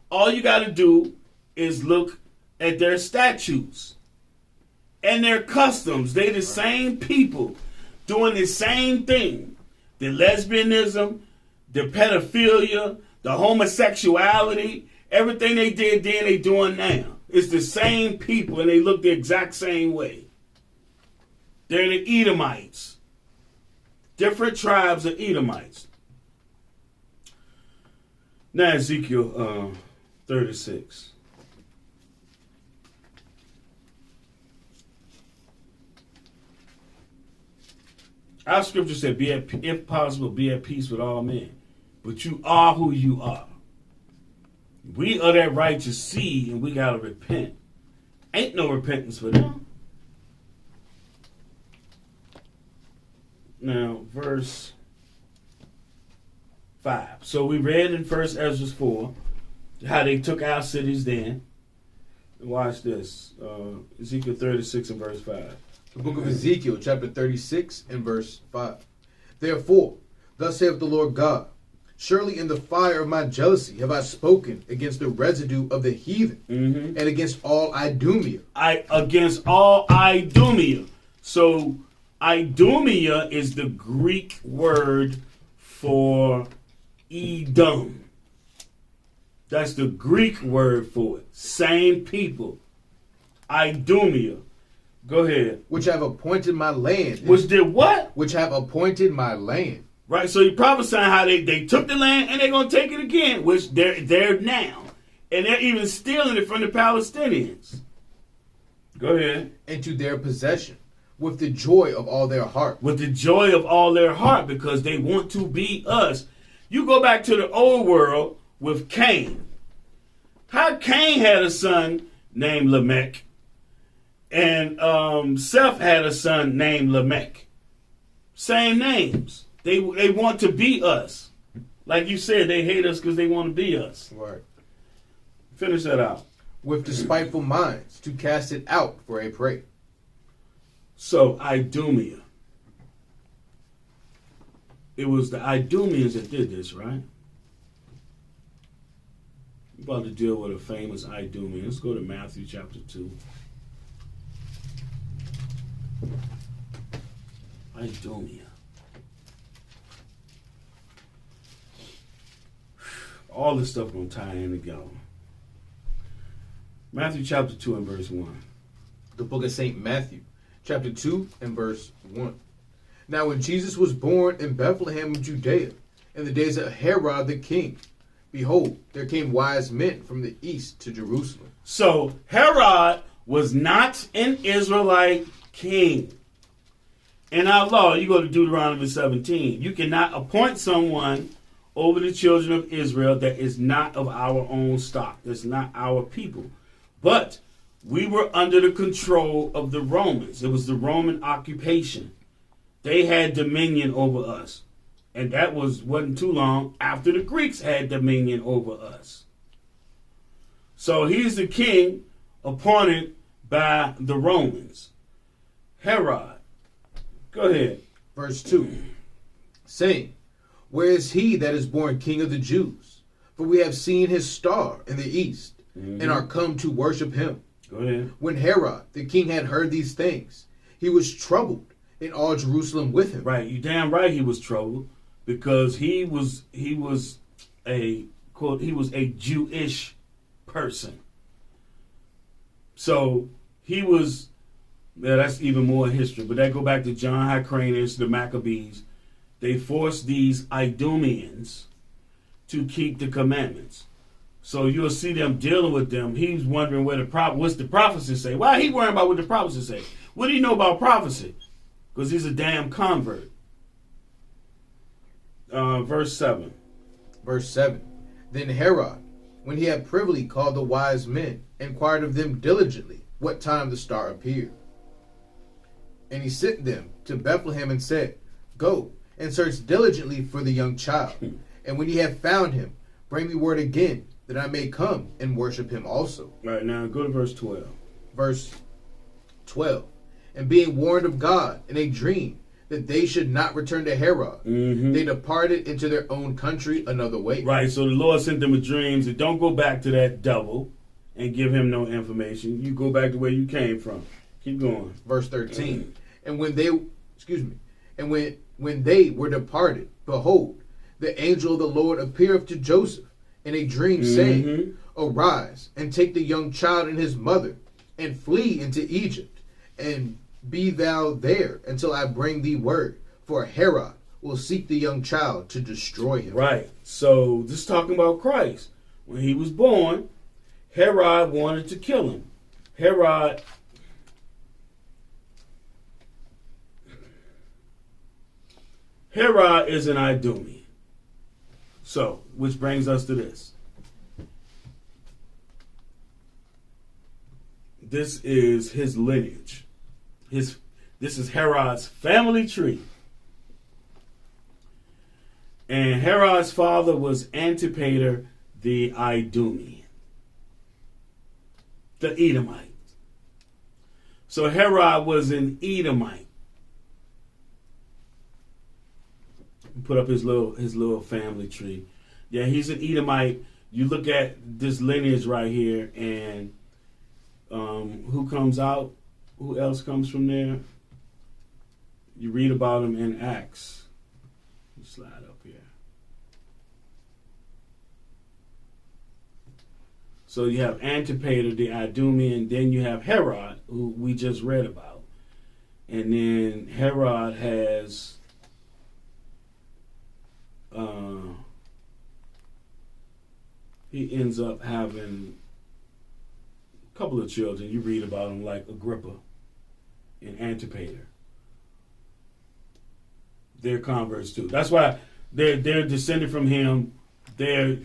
All you got to do is look at their statutes and their customs. They the same people doing the same thing. The lesbianism, the pedophilia, the homosexuality, everything they did then, they doing now. It's the same people, and they look the exact same way. They're the Edomites. Different tribes of Edomites. Now Ezekiel 36. Our scripture said, if possible, be at peace with all men. But you are who you are. We are that righteous seed, and we got to repent. Ain't no repentance for them. Now, verse 5. So we read in 1 Ezra 4 how they took our cities then. Watch this. Ezekiel 36 and verse 5. The book of Ezekiel, chapter 36 and verse 5. Therefore, thus saith the Lord God, surely in the fire of my jealousy have I spoken against the residue of the heathen, and against all Idumea. Against all Idumea. So Idumea is the Greek word for Edom. That's the Greek word for it. Same people. Idumea. Go ahead. Which have appointed my land. Which did what? Which have appointed my land. Right, so he prophesying how they took the land and they're going to take it again, which they're there now. And they're even stealing it from the Palestinians. Go ahead. Into their possession, with the joy of all their heart. With the joy of all their heart, because they want to be us. You go back to the old world with Cain. How Cain had a son named Lamech, and Seth had a son named Lamech. Same names. They want to be us. Like you said, they hate us because they want to be us. Right. Finish that out. With despiteful minds to cast it out for a prey. So, Idumea. It was the Idumeans that did this, right? We're about to deal with a famous Idumean. Let's go to Matthew chapter 2. Idumea. All this stuff gonna tie in together. Matthew chapter 2 and verse 1. The book of St. Matthew, chapter 2 and verse 1. Now when Jesus was born in Bethlehem of Judea, in the days of Herod the king, behold, there came wise men from the east to Jerusalem. So Herod was not an Israelite king. In our law, you go to Deuteronomy 17, you cannot appoint someone over the children of Israel that is not of our own stock, that's not our people. But we were under the control of the Romans. It was the Roman occupation. They had dominion over us. And that wasn't too long after the Greeks had dominion over us. So he's the king appointed by the Romans. Herod. Go ahead. Verse 2. Saying, where is he that is born king of the Jews? For we have seen his star in the east, and are come to worship him. Go ahead. When Herod the king had heard these things, he was troubled, and all Jerusalem with him. Right, you damn right he was troubled, because he was a quote, he was a Jewish person. So he was, that's even more history, but that go back to John Hyrcanus, the Maccabees. They forced these Idumeans to keep the commandments. So you'll see them dealing with them. He's wondering what's the prophecy say. Why he worrying about what the prophecy say? What do you know about prophecy? Because he's a damn convert. Verse 7. Verse 7. Then Herod, when he had privily called the wise men, inquired of them diligently what time the star appeared. And he sent them to Bethlehem and said, go and search diligently for the young child. And when ye have found him, bring me word again, that I may come and worship him also. Right, now go to verse 12. Verse 12. And being warned of God in a dream that they should not return to Herod, they departed into their own country another way. Right, so the Lord sent them a dream. So don't go back to that devil and give him no information. You go back to where you came from. Keep going. Verse 13. And when they, and when they were departed, behold, the angel of the Lord appeareth to Joseph in a dream, saying, arise, and take the young child and his mother, and flee into Egypt, and be thou there until I bring thee word, for Herod will seek the young child to destroy him. Right, so this is talking about Christ. When he was born, Herod wanted to kill him. Herod is an Idumean. So, which brings us to this. This is his lineage. This is Herod's family tree. And Herod's father was Antipater the Idumean, the Edomite. So Herod was an Edomite. Put up his little family tree. Yeah, he's an Edomite. You look at this lineage right here, and who comes out? Who else comes from there? You read about him in Acts. Slide up here. So you have Antipater the Idumean, then you have Herod, who we just read about. And then Herod has he ends up having a couple of children. You read about them, like Agrippa and Antipater. They're converts too. That's why they're descended from him. They're,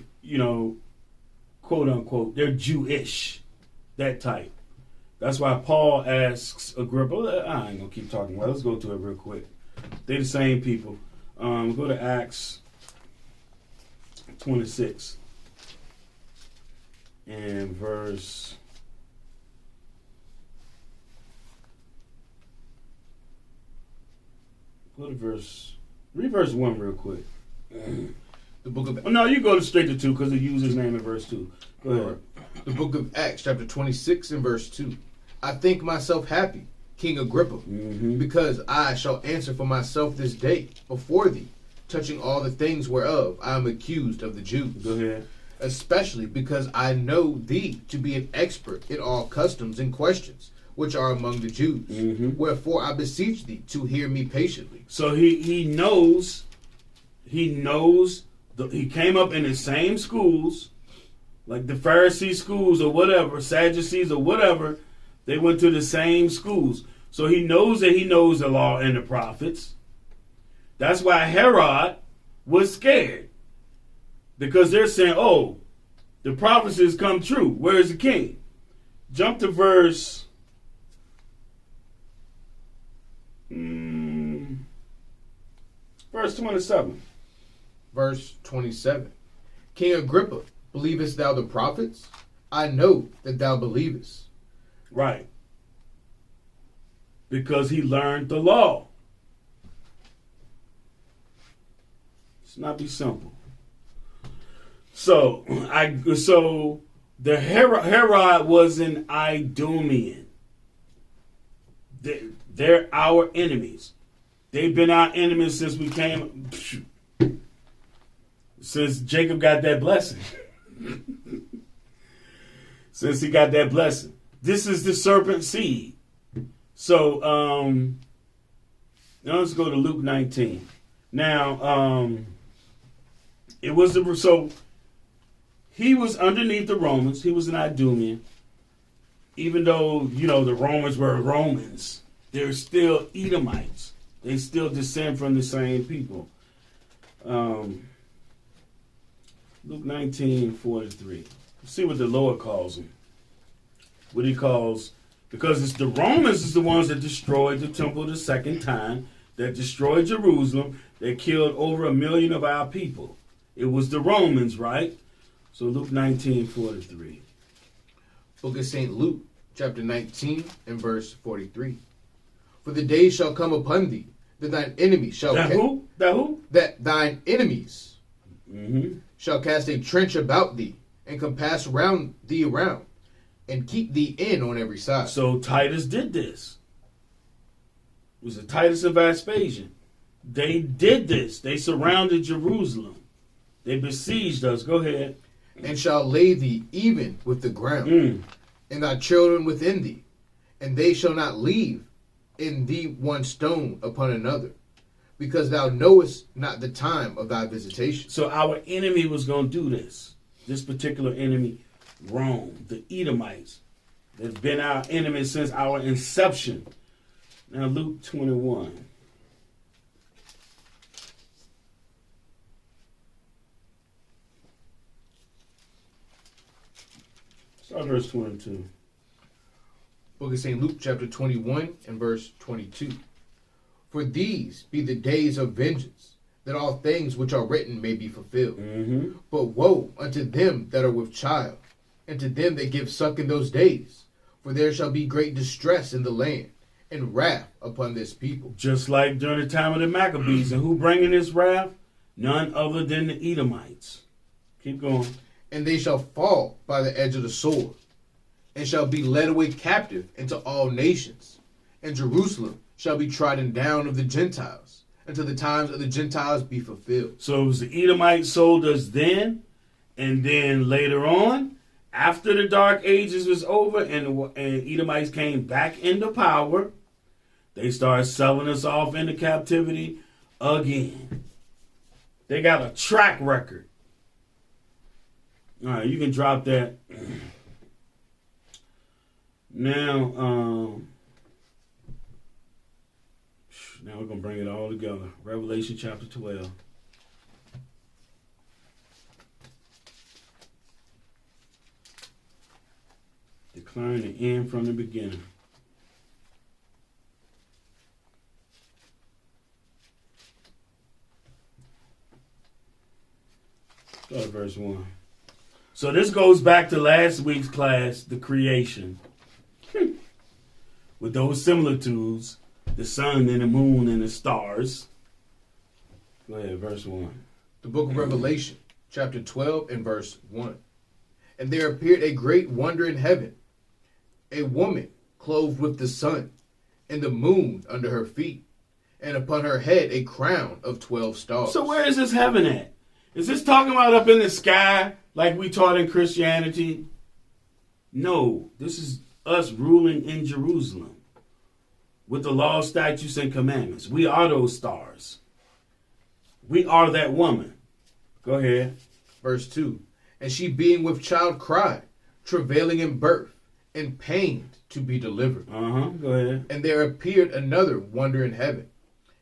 quote unquote, they're Jewish, that type. That's why Paul asks Agrippa. I ain't gonna keep talking about it. Let's go to it real quick. They're the same people. Go to Acts 26. and verse. Go to read verse 1 real quick. The book of No, you go straight to 2 because it uses his name in verse 2. Go ahead. The book of Acts, chapter 26 and verse 2. I think myself happy, King Agrippa, because I shall answer for myself this day before thee, touching all the things whereof I am accused of the Jews. Go ahead. Especially because I know thee to be an expert in all customs and questions which are among the Jews. Wherefore I beseech thee to hear me patiently. So he knows. He came up in the same schools, like the Pharisee schools or whatever, Sadducees or whatever. They went to the same schools. So he knows that he knows the law and the prophets. That's why Herod was scared. Because they're saying, oh, the prophecies come true. Where is the king? Jump to verse 27. Verse 27. King Agrippa, believest thou the prophets? I know that thou believest. Right. Because he learned the law. It's not be simple. So the Herod was an Idumean. They're our enemies. They've been our enemies since we came, since Jacob got that blessing. Since he got that blessing. This is the serpent seed. So, now let's go to Luke 19. Now, he was underneath the Romans. He was an Idumean. Even though, the Romans were Romans, they're still Edomites. They still descend from the same people. Luke 19:43. See what the Lord calls them. What he calls, because it's the Romans is the ones that destroyed the temple the second time, that destroyed Jerusalem, that killed over 1 million of our people. It was the Romans, right? So Luke 19:43. Book of St. Luke, chapter 19 and verse 43. For the day shall come upon thee, that thine enemies shall that thine enemies shall cast a trench about thee, and compass round thee around, and keep thee in on every side. So Titus did this. It was Titus and Vespasian. They did this. They surrounded Jerusalem. They besieged us. Go ahead. And shall lay thee even with the ground, and thy children within thee, and they shall not leave in thee one stone upon another, because thou knowest not the time of thy visitation. So our enemy was going to do this. This particular enemy, Rome, the Edomites, that's been our enemy since our inception. Now Luke 21. Start verse 22. Book of St. Luke, chapter 21 and verse 22. For these be the days of vengeance, that all things which are written may be fulfilled. But woe unto them that are with child, and to them that give suck in those days. For there shall be great distress in the land, and wrath upon this people. Just like during the time of the Maccabees. And who bringing this wrath? None other than the Edomites. Keep going. And they shall fall by the edge of the sword, and shall be led away captive into all nations. And Jerusalem shall be trodden down of the Gentiles, until the times of the Gentiles be fulfilled. So it was the Edomites sold us then, and then later on, after the Dark Ages was over and Edomites came back into power, they started selling us off into captivity again. They got a track record. All right, you can drop that. Now we're going to bring it all together. Revelation chapter 12. Decline the end from the beginning. Start verse 1. So this goes back to last week's class, the creation. With those similitudes, the sun and the moon and the stars. Go ahead, verse 1. The book of Revelation, chapter 12 and verse 1. And there appeared a great wonder in heaven, a woman clothed with the sun, and the moon under her feet, and upon her head a crown of 12 stars. So where is this heaven at? Is this talking about up in the sky like we taught in Christianity? No, this is us ruling in Jerusalem with the law, statutes, and commandments. We are those stars. We are that woman. Go ahead. Verse 2. And she being with child cried, travailing in birth, and pained to be delivered. Go ahead. And there appeared another wonder in heaven,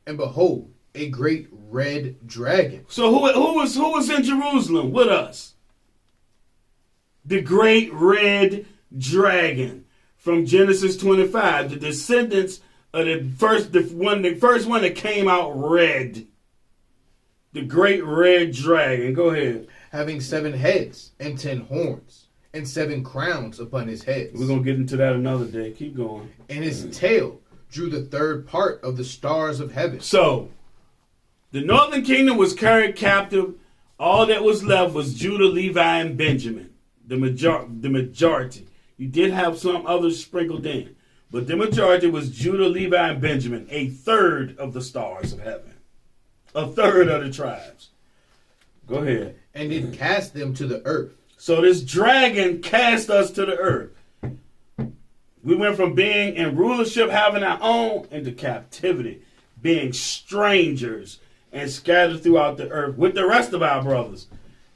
and behold, a great red dragon. So who was in Jerusalem with us? The great red dragon from Genesis 25, the descendants of the first one that came out red. The great red dragon. Go ahead. Having 7 heads and 10 horns, and 7 crowns upon his heads. We're going to get into that another day. Keep going. And his tail drew the third part of the stars of heaven. So, the northern kingdom was carried captive. All that was left was Judah, Levi, and Benjamin. The majority. You did have some others sprinkled in. But the majority was Judah, Levi, and Benjamin. A third of the stars of heaven. A third of the tribes. Go ahead. And did cast them to the earth. So this dragon cast us to the earth. We went from being in rulership, having our own, into captivity, being strangers and scattered throughout the earth with the rest of our brothers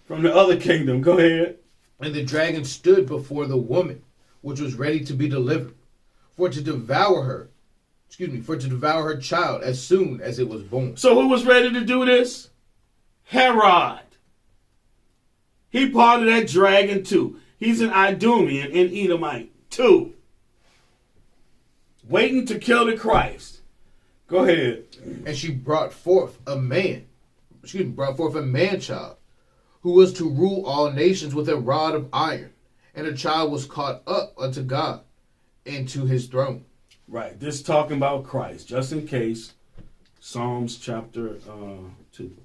from the other kingdom. Go ahead. And the dragon stood before the woman, which was ready to be delivered, for to devour her child as soon as it was born. So who was ready to do this? Herod. He part of that dragon too. He's an Idumean and Edomite too. Waiting to kill the Christ. Go ahead. And she brought forth a man-child, who was to rule all nations with a rod of iron. And the child was caught up unto God and to his throne. Right. This talking about Christ, just in case. Psalms chapter 2.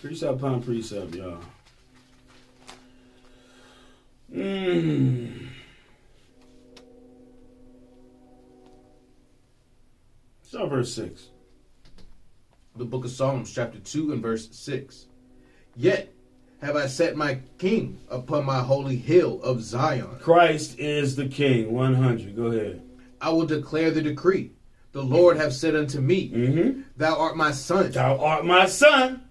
Precept upon precept, y'all. So verse 6. The book of Psalms, chapter 2 and verse 6. Yet have I set my king upon my holy hill of Zion. Christ is the king. 100. Go ahead. I will declare the decree. The Lord hath said unto me, Thou art my son. Thou art my son.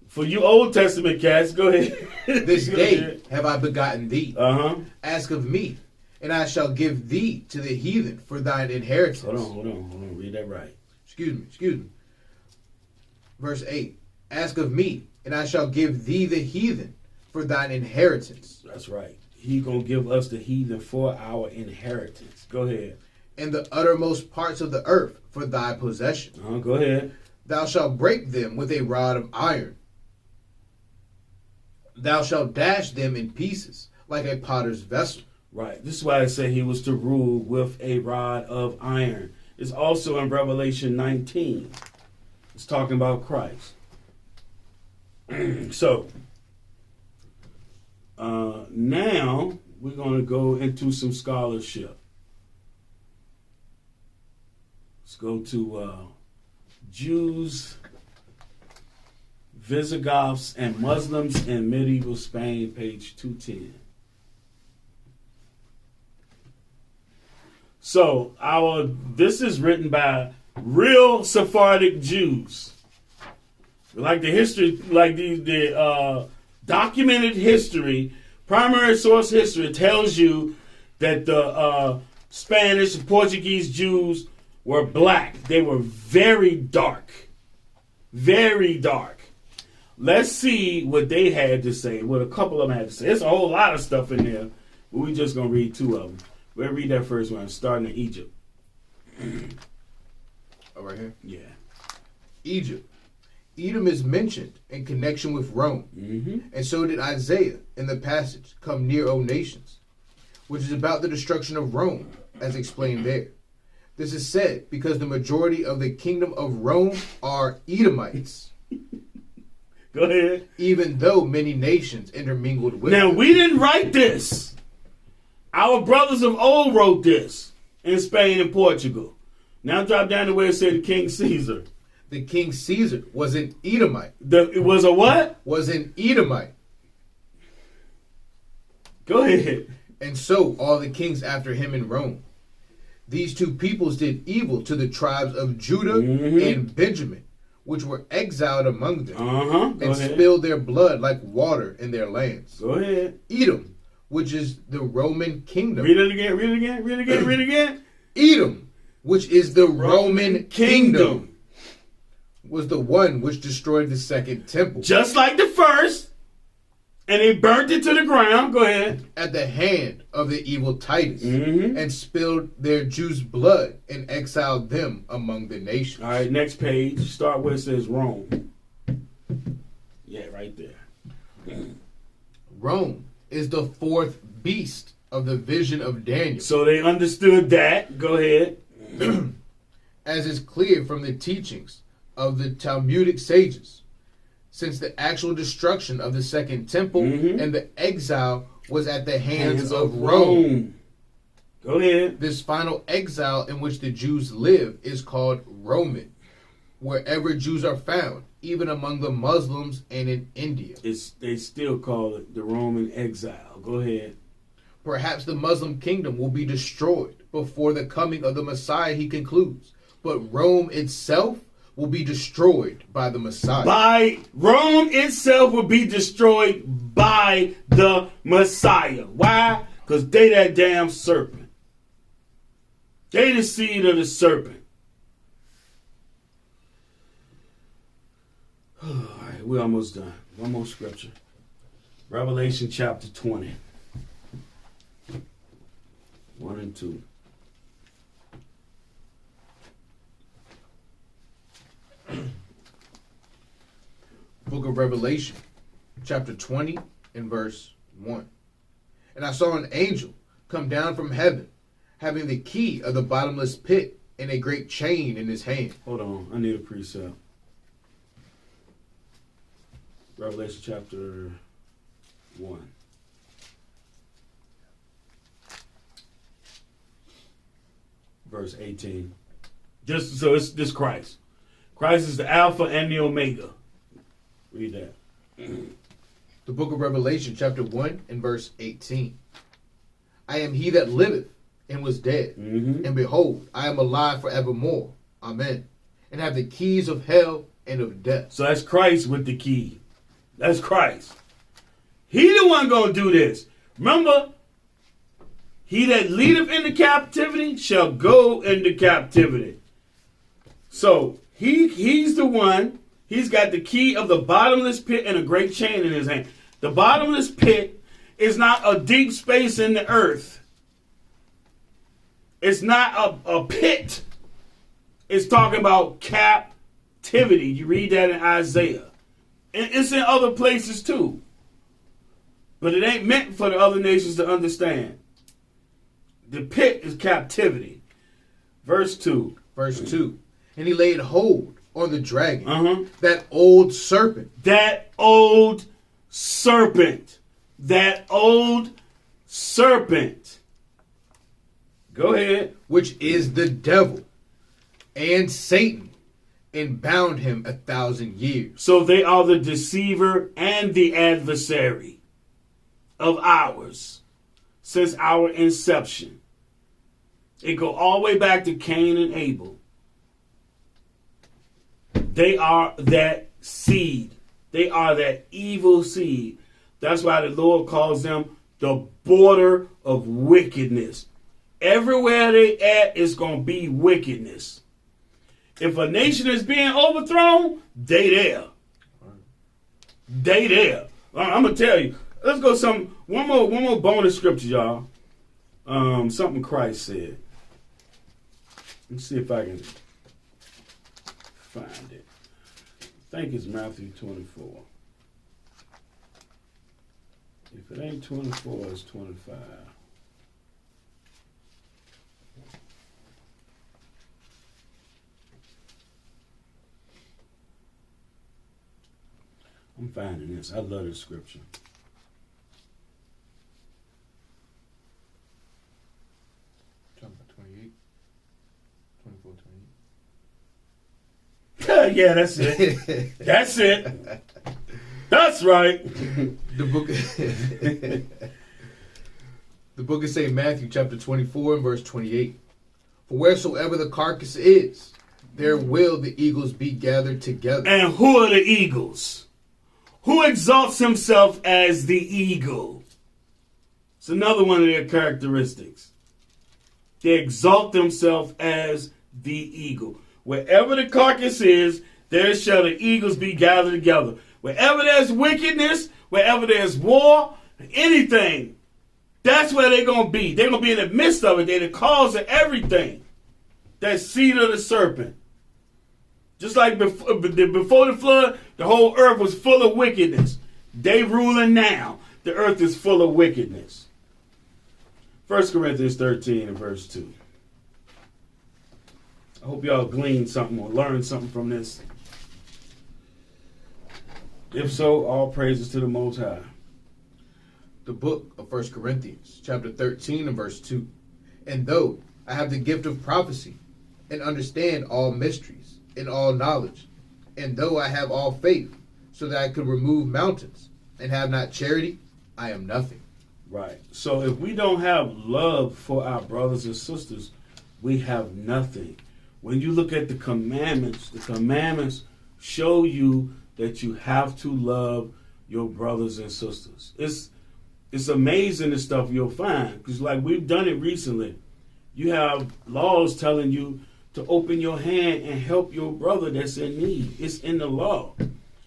For you Old Testament cats, go ahead. This Go day ahead. have I begotten thee. Ask of me, and I shall give thee to the heathen for thine inheritance. Hold on. Read that right. Excuse me. Verse 8. Ask of me, and I shall give thee the heathen for thine inheritance. That's right. He gonna give us the heathen for our inheritance. Go ahead. And the uttermost parts of the earth for thy possession. Go ahead. Thou shalt break them with a rod of iron. Thou shalt dash them in pieces like a potter's vessel. Right. This is why I say he was to rule with a rod of iron. It's also in Revelation 19. It's talking about Christ. So, now we're going to go into some scholarship. Let's go to Jews, Visigoths, and Muslims in medieval Spain, page 210. So this is written by real Sephardic Jews. Like the history, like the documented history, primary source history tells you that the Spanish and Portuguese Jews were black. They were very dark. Very dark. Let's see what they had to say, what a couple of them had to say. There's a whole lot of stuff in there, but we're just going to read 2 of them. We'll read that first one, starting in Egypt. Oh, right here? Yeah. Egypt. Edom is mentioned in connection with Rome, and so did Isaiah in the passage, "Come near, O nations," which is about the destruction of Rome, as explained there. This is said because the majority of the kingdom of Rome are Edomites. Go ahead. Even though many nations intermingled with Now, them. we didn't write this. Our brothers of old wrote this in Spain and Portugal. Now drop down to where it said King Caesar. The King Caesar was an Edomite. It was a what? Was an Edomite. Go ahead. And so all the kings after him in Rome. These two peoples did evil to the tribes of Judah and Benjamin, which were exiled among them, Go and ahead. spilled their blood like water in their lands. Go ahead. Edom, which is the Roman kingdom. Read it again, read it again, read it again, read it again. Edom, which is the Roman kingdom, was the one which destroyed the second temple. Just like the first, and they burnt it to the ground. Go ahead. At the hand of the evil Titus, and spilled their Jews' blood and exiled them among the nations. All right, next page. Start where it says Rome. Yeah, right there. Rome is the fourth beast of the vision of Daniel, So they understood that. Go ahead. as is clear from the teachings of the Talmudic sages, since the actual destruction of the second temple and the exile was at the hands of Rome. Go ahead. This final exile in which the Jews live is called Roman, wherever Jews are found, even among the Muslims and in India. They still call it the Roman exile. Go ahead. Perhaps the Muslim kingdom will be destroyed before the coming of the Messiah, he concludes. But Rome itself will be destroyed by the Messiah. By Rome itself will be destroyed by the Messiah. Why? Because they that damn serpent. They the seed of the serpent. All right, we're almost done. One more scripture. Revelation chapter 20. 1 and 2. Book of Revelation, chapter 20 and verse 1. And I saw an angel come down from heaven, having the key of the bottomless pit and a great chain in his hand. Hold on, I need a precept. Revelation chapter 1. Verse 18. Just so it's this Christ. Christ is the Alpha and the Omega. Read that. The book of Revelation, chapter 1 and verse 18. I am he that liveth and was dead, and behold, I am alive forevermore. Amen. And have the keys of hell and of death. So that's Christ with the key. That's Christ. He the one gonna do this. Remember, he that leadeth into captivity shall go into captivity. So he's the one. He's got the key of the bottomless pit and a great chain in his hand. The bottomless pit is not a deep space in the earth. It's not a pit. It's talking about captivity. You read that in Isaiah. And it's in other places too. But it ain't meant for the other nations to understand. The pit is captivity. Verse 2. Verse 2. And he laid hold on the dragon, that old serpent. That old serpent. That old serpent. Go ahead. Which is the devil and Satan, and bound him 1,000 years. So they are the deceiver and the adversary of ours since our inception. It go all the way back to Cain and Abel. They are that seed. They are that evil seed. That's why the Lord calls them the border of wickedness. Everywhere they at is going to be wickedness. If a nation is being overthrown, they there. They there. I'm going to tell you. Let's go one more bonus scripture, y'all. Something Christ said. Let's see if I can find it. think it's Matthew 24. If it ain't 24, it's 25. I'm finding this. I love this scripture. Talking about 28, 24, 28. Yeah, that's it. That's it. That's right. The book of St. Matthew, chapter 24 and verse 28. For wheresoever the carcass is, there will the eagles be gathered together. And who are the eagles? Who exalts himself as the eagle? It's another one of their characteristics. They exalt themselves as the eagle. Wherever the carcass is, there shall the eagles be gathered together. Wherever there's wickedness, wherever there's war, anything, that's where they're going to be. They're going to be in the midst of it. They're the cause of everything. That seed of the serpent. Just like before the flood, the whole earth was full of wickedness. They ruling now. The earth is full of wickedness. 1 Corinthians 13 and verse 2. I hope y'all gleaned something or learned something from this. If so, all praises to the Most High. The book of 1 Corinthians, chapter 13 and verse 2. And though I have the gift of prophecy and understand all mysteries and all knowledge, and though I have all faith so that I could remove mountains and have not charity, I am nothing. Right. So if we don't have love for our brothers and sisters, we have nothing. When you look at the commandments show you that you have to love your brothers and sisters. It's amazing the stuff you'll find, because like we've done it recently. You have laws telling you to open your hand and help your brother that's in need. It's in the law.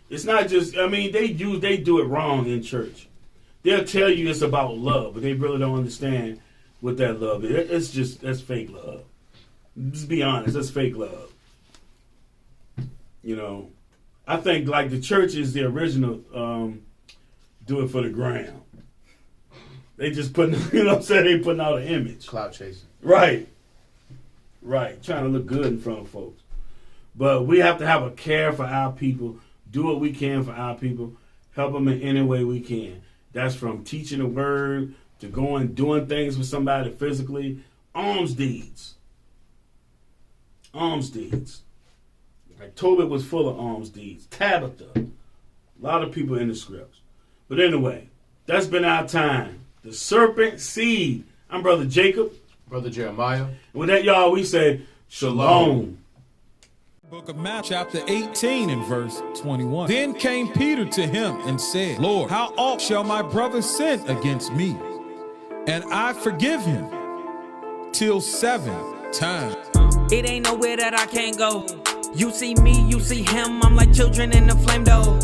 It's not just, they do it wrong in church. They'll tell you it's about love, but they really don't understand what that love is. That's fake love. Just be honest, that's fake love. You know, I think like the church is the original do it for the ground. They just putting, they putting out an image. Cloud chasing. Right. Trying to look good in front of folks. But we have to have a care for our people, do what we can for our people, help them in any way we can. That's from teaching the word to doing things with somebody physically. Alms deeds. Like Tobit was full of alms deeds. Tabitha. A lot of people in the scripts. But anyway, that's been our time. The Serpent Seed. I'm Brother Jacob. Brother Jeremiah. And with that, y'all, we say Shalom. Book of Matthew, chapter 18 and verse 21. Then came Peter to him and said, Lord, how oft shall my brother sin against me, and I forgive him? Till 7 times. It ain't nowhere that I can't go. You see me, you see him. I'm like children in the flame though.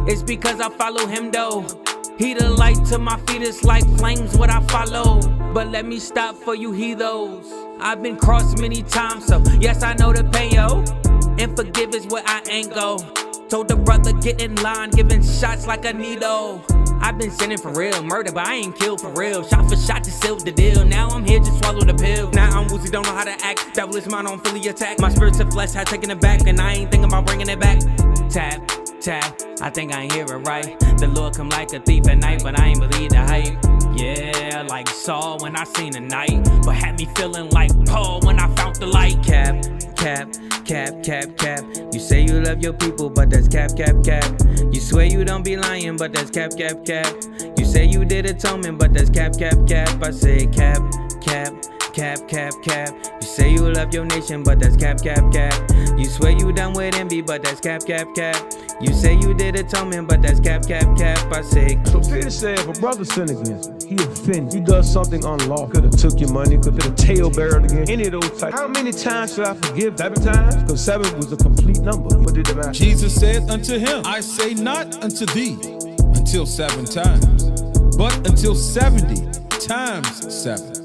It's because I follow him though. He the light to my feet, it's like flames what I follow. But let me stop for you heathos. I've been crossed many times, so yes, I know the pain, yo. And forgive is where I ain't go. Told the brother get in line, giving shots like a needle. I've been sinning for real, murder, but I ain't killed for real. Shot for shot to seal the deal. Now I'm here, just swallow the pill. Now I'm woozy, don't know how to act. Devil is mine, on fully attack. My spirit to flesh had taken it back, and I ain't thinking about bringing it back. Tap, tap, I think I ain't hear it right. The Lord come like a thief at night, but I ain't believe the hype. Yeah, like Saul when I seen the night, but had me feeling like Paul when I found the light. Cap, cap, cap, cap, cap. You say you love your people, but that's cap, cap, cap. You swear you don't be lying, but that's cap, cap, cap. You say you did atonement, but that's cap, cap, cap. I say cap, cap, cap, cap, cap. You say you love your nation, but that's cap, cap, cap. You swear you done with envy, but that's cap, cap, cap. You say you did atonement, but that's cap, cap, cap. I say. So Peter said, if a brother sin against me, he offended, he does something unlawful, could have took your money, could have talebeared again, any of those types. How many times should I forgive? 7 times? Because 7 was a complete number. What did the matter? Jesus said unto him, I say not unto thee until 7 times, but until 70 times 7.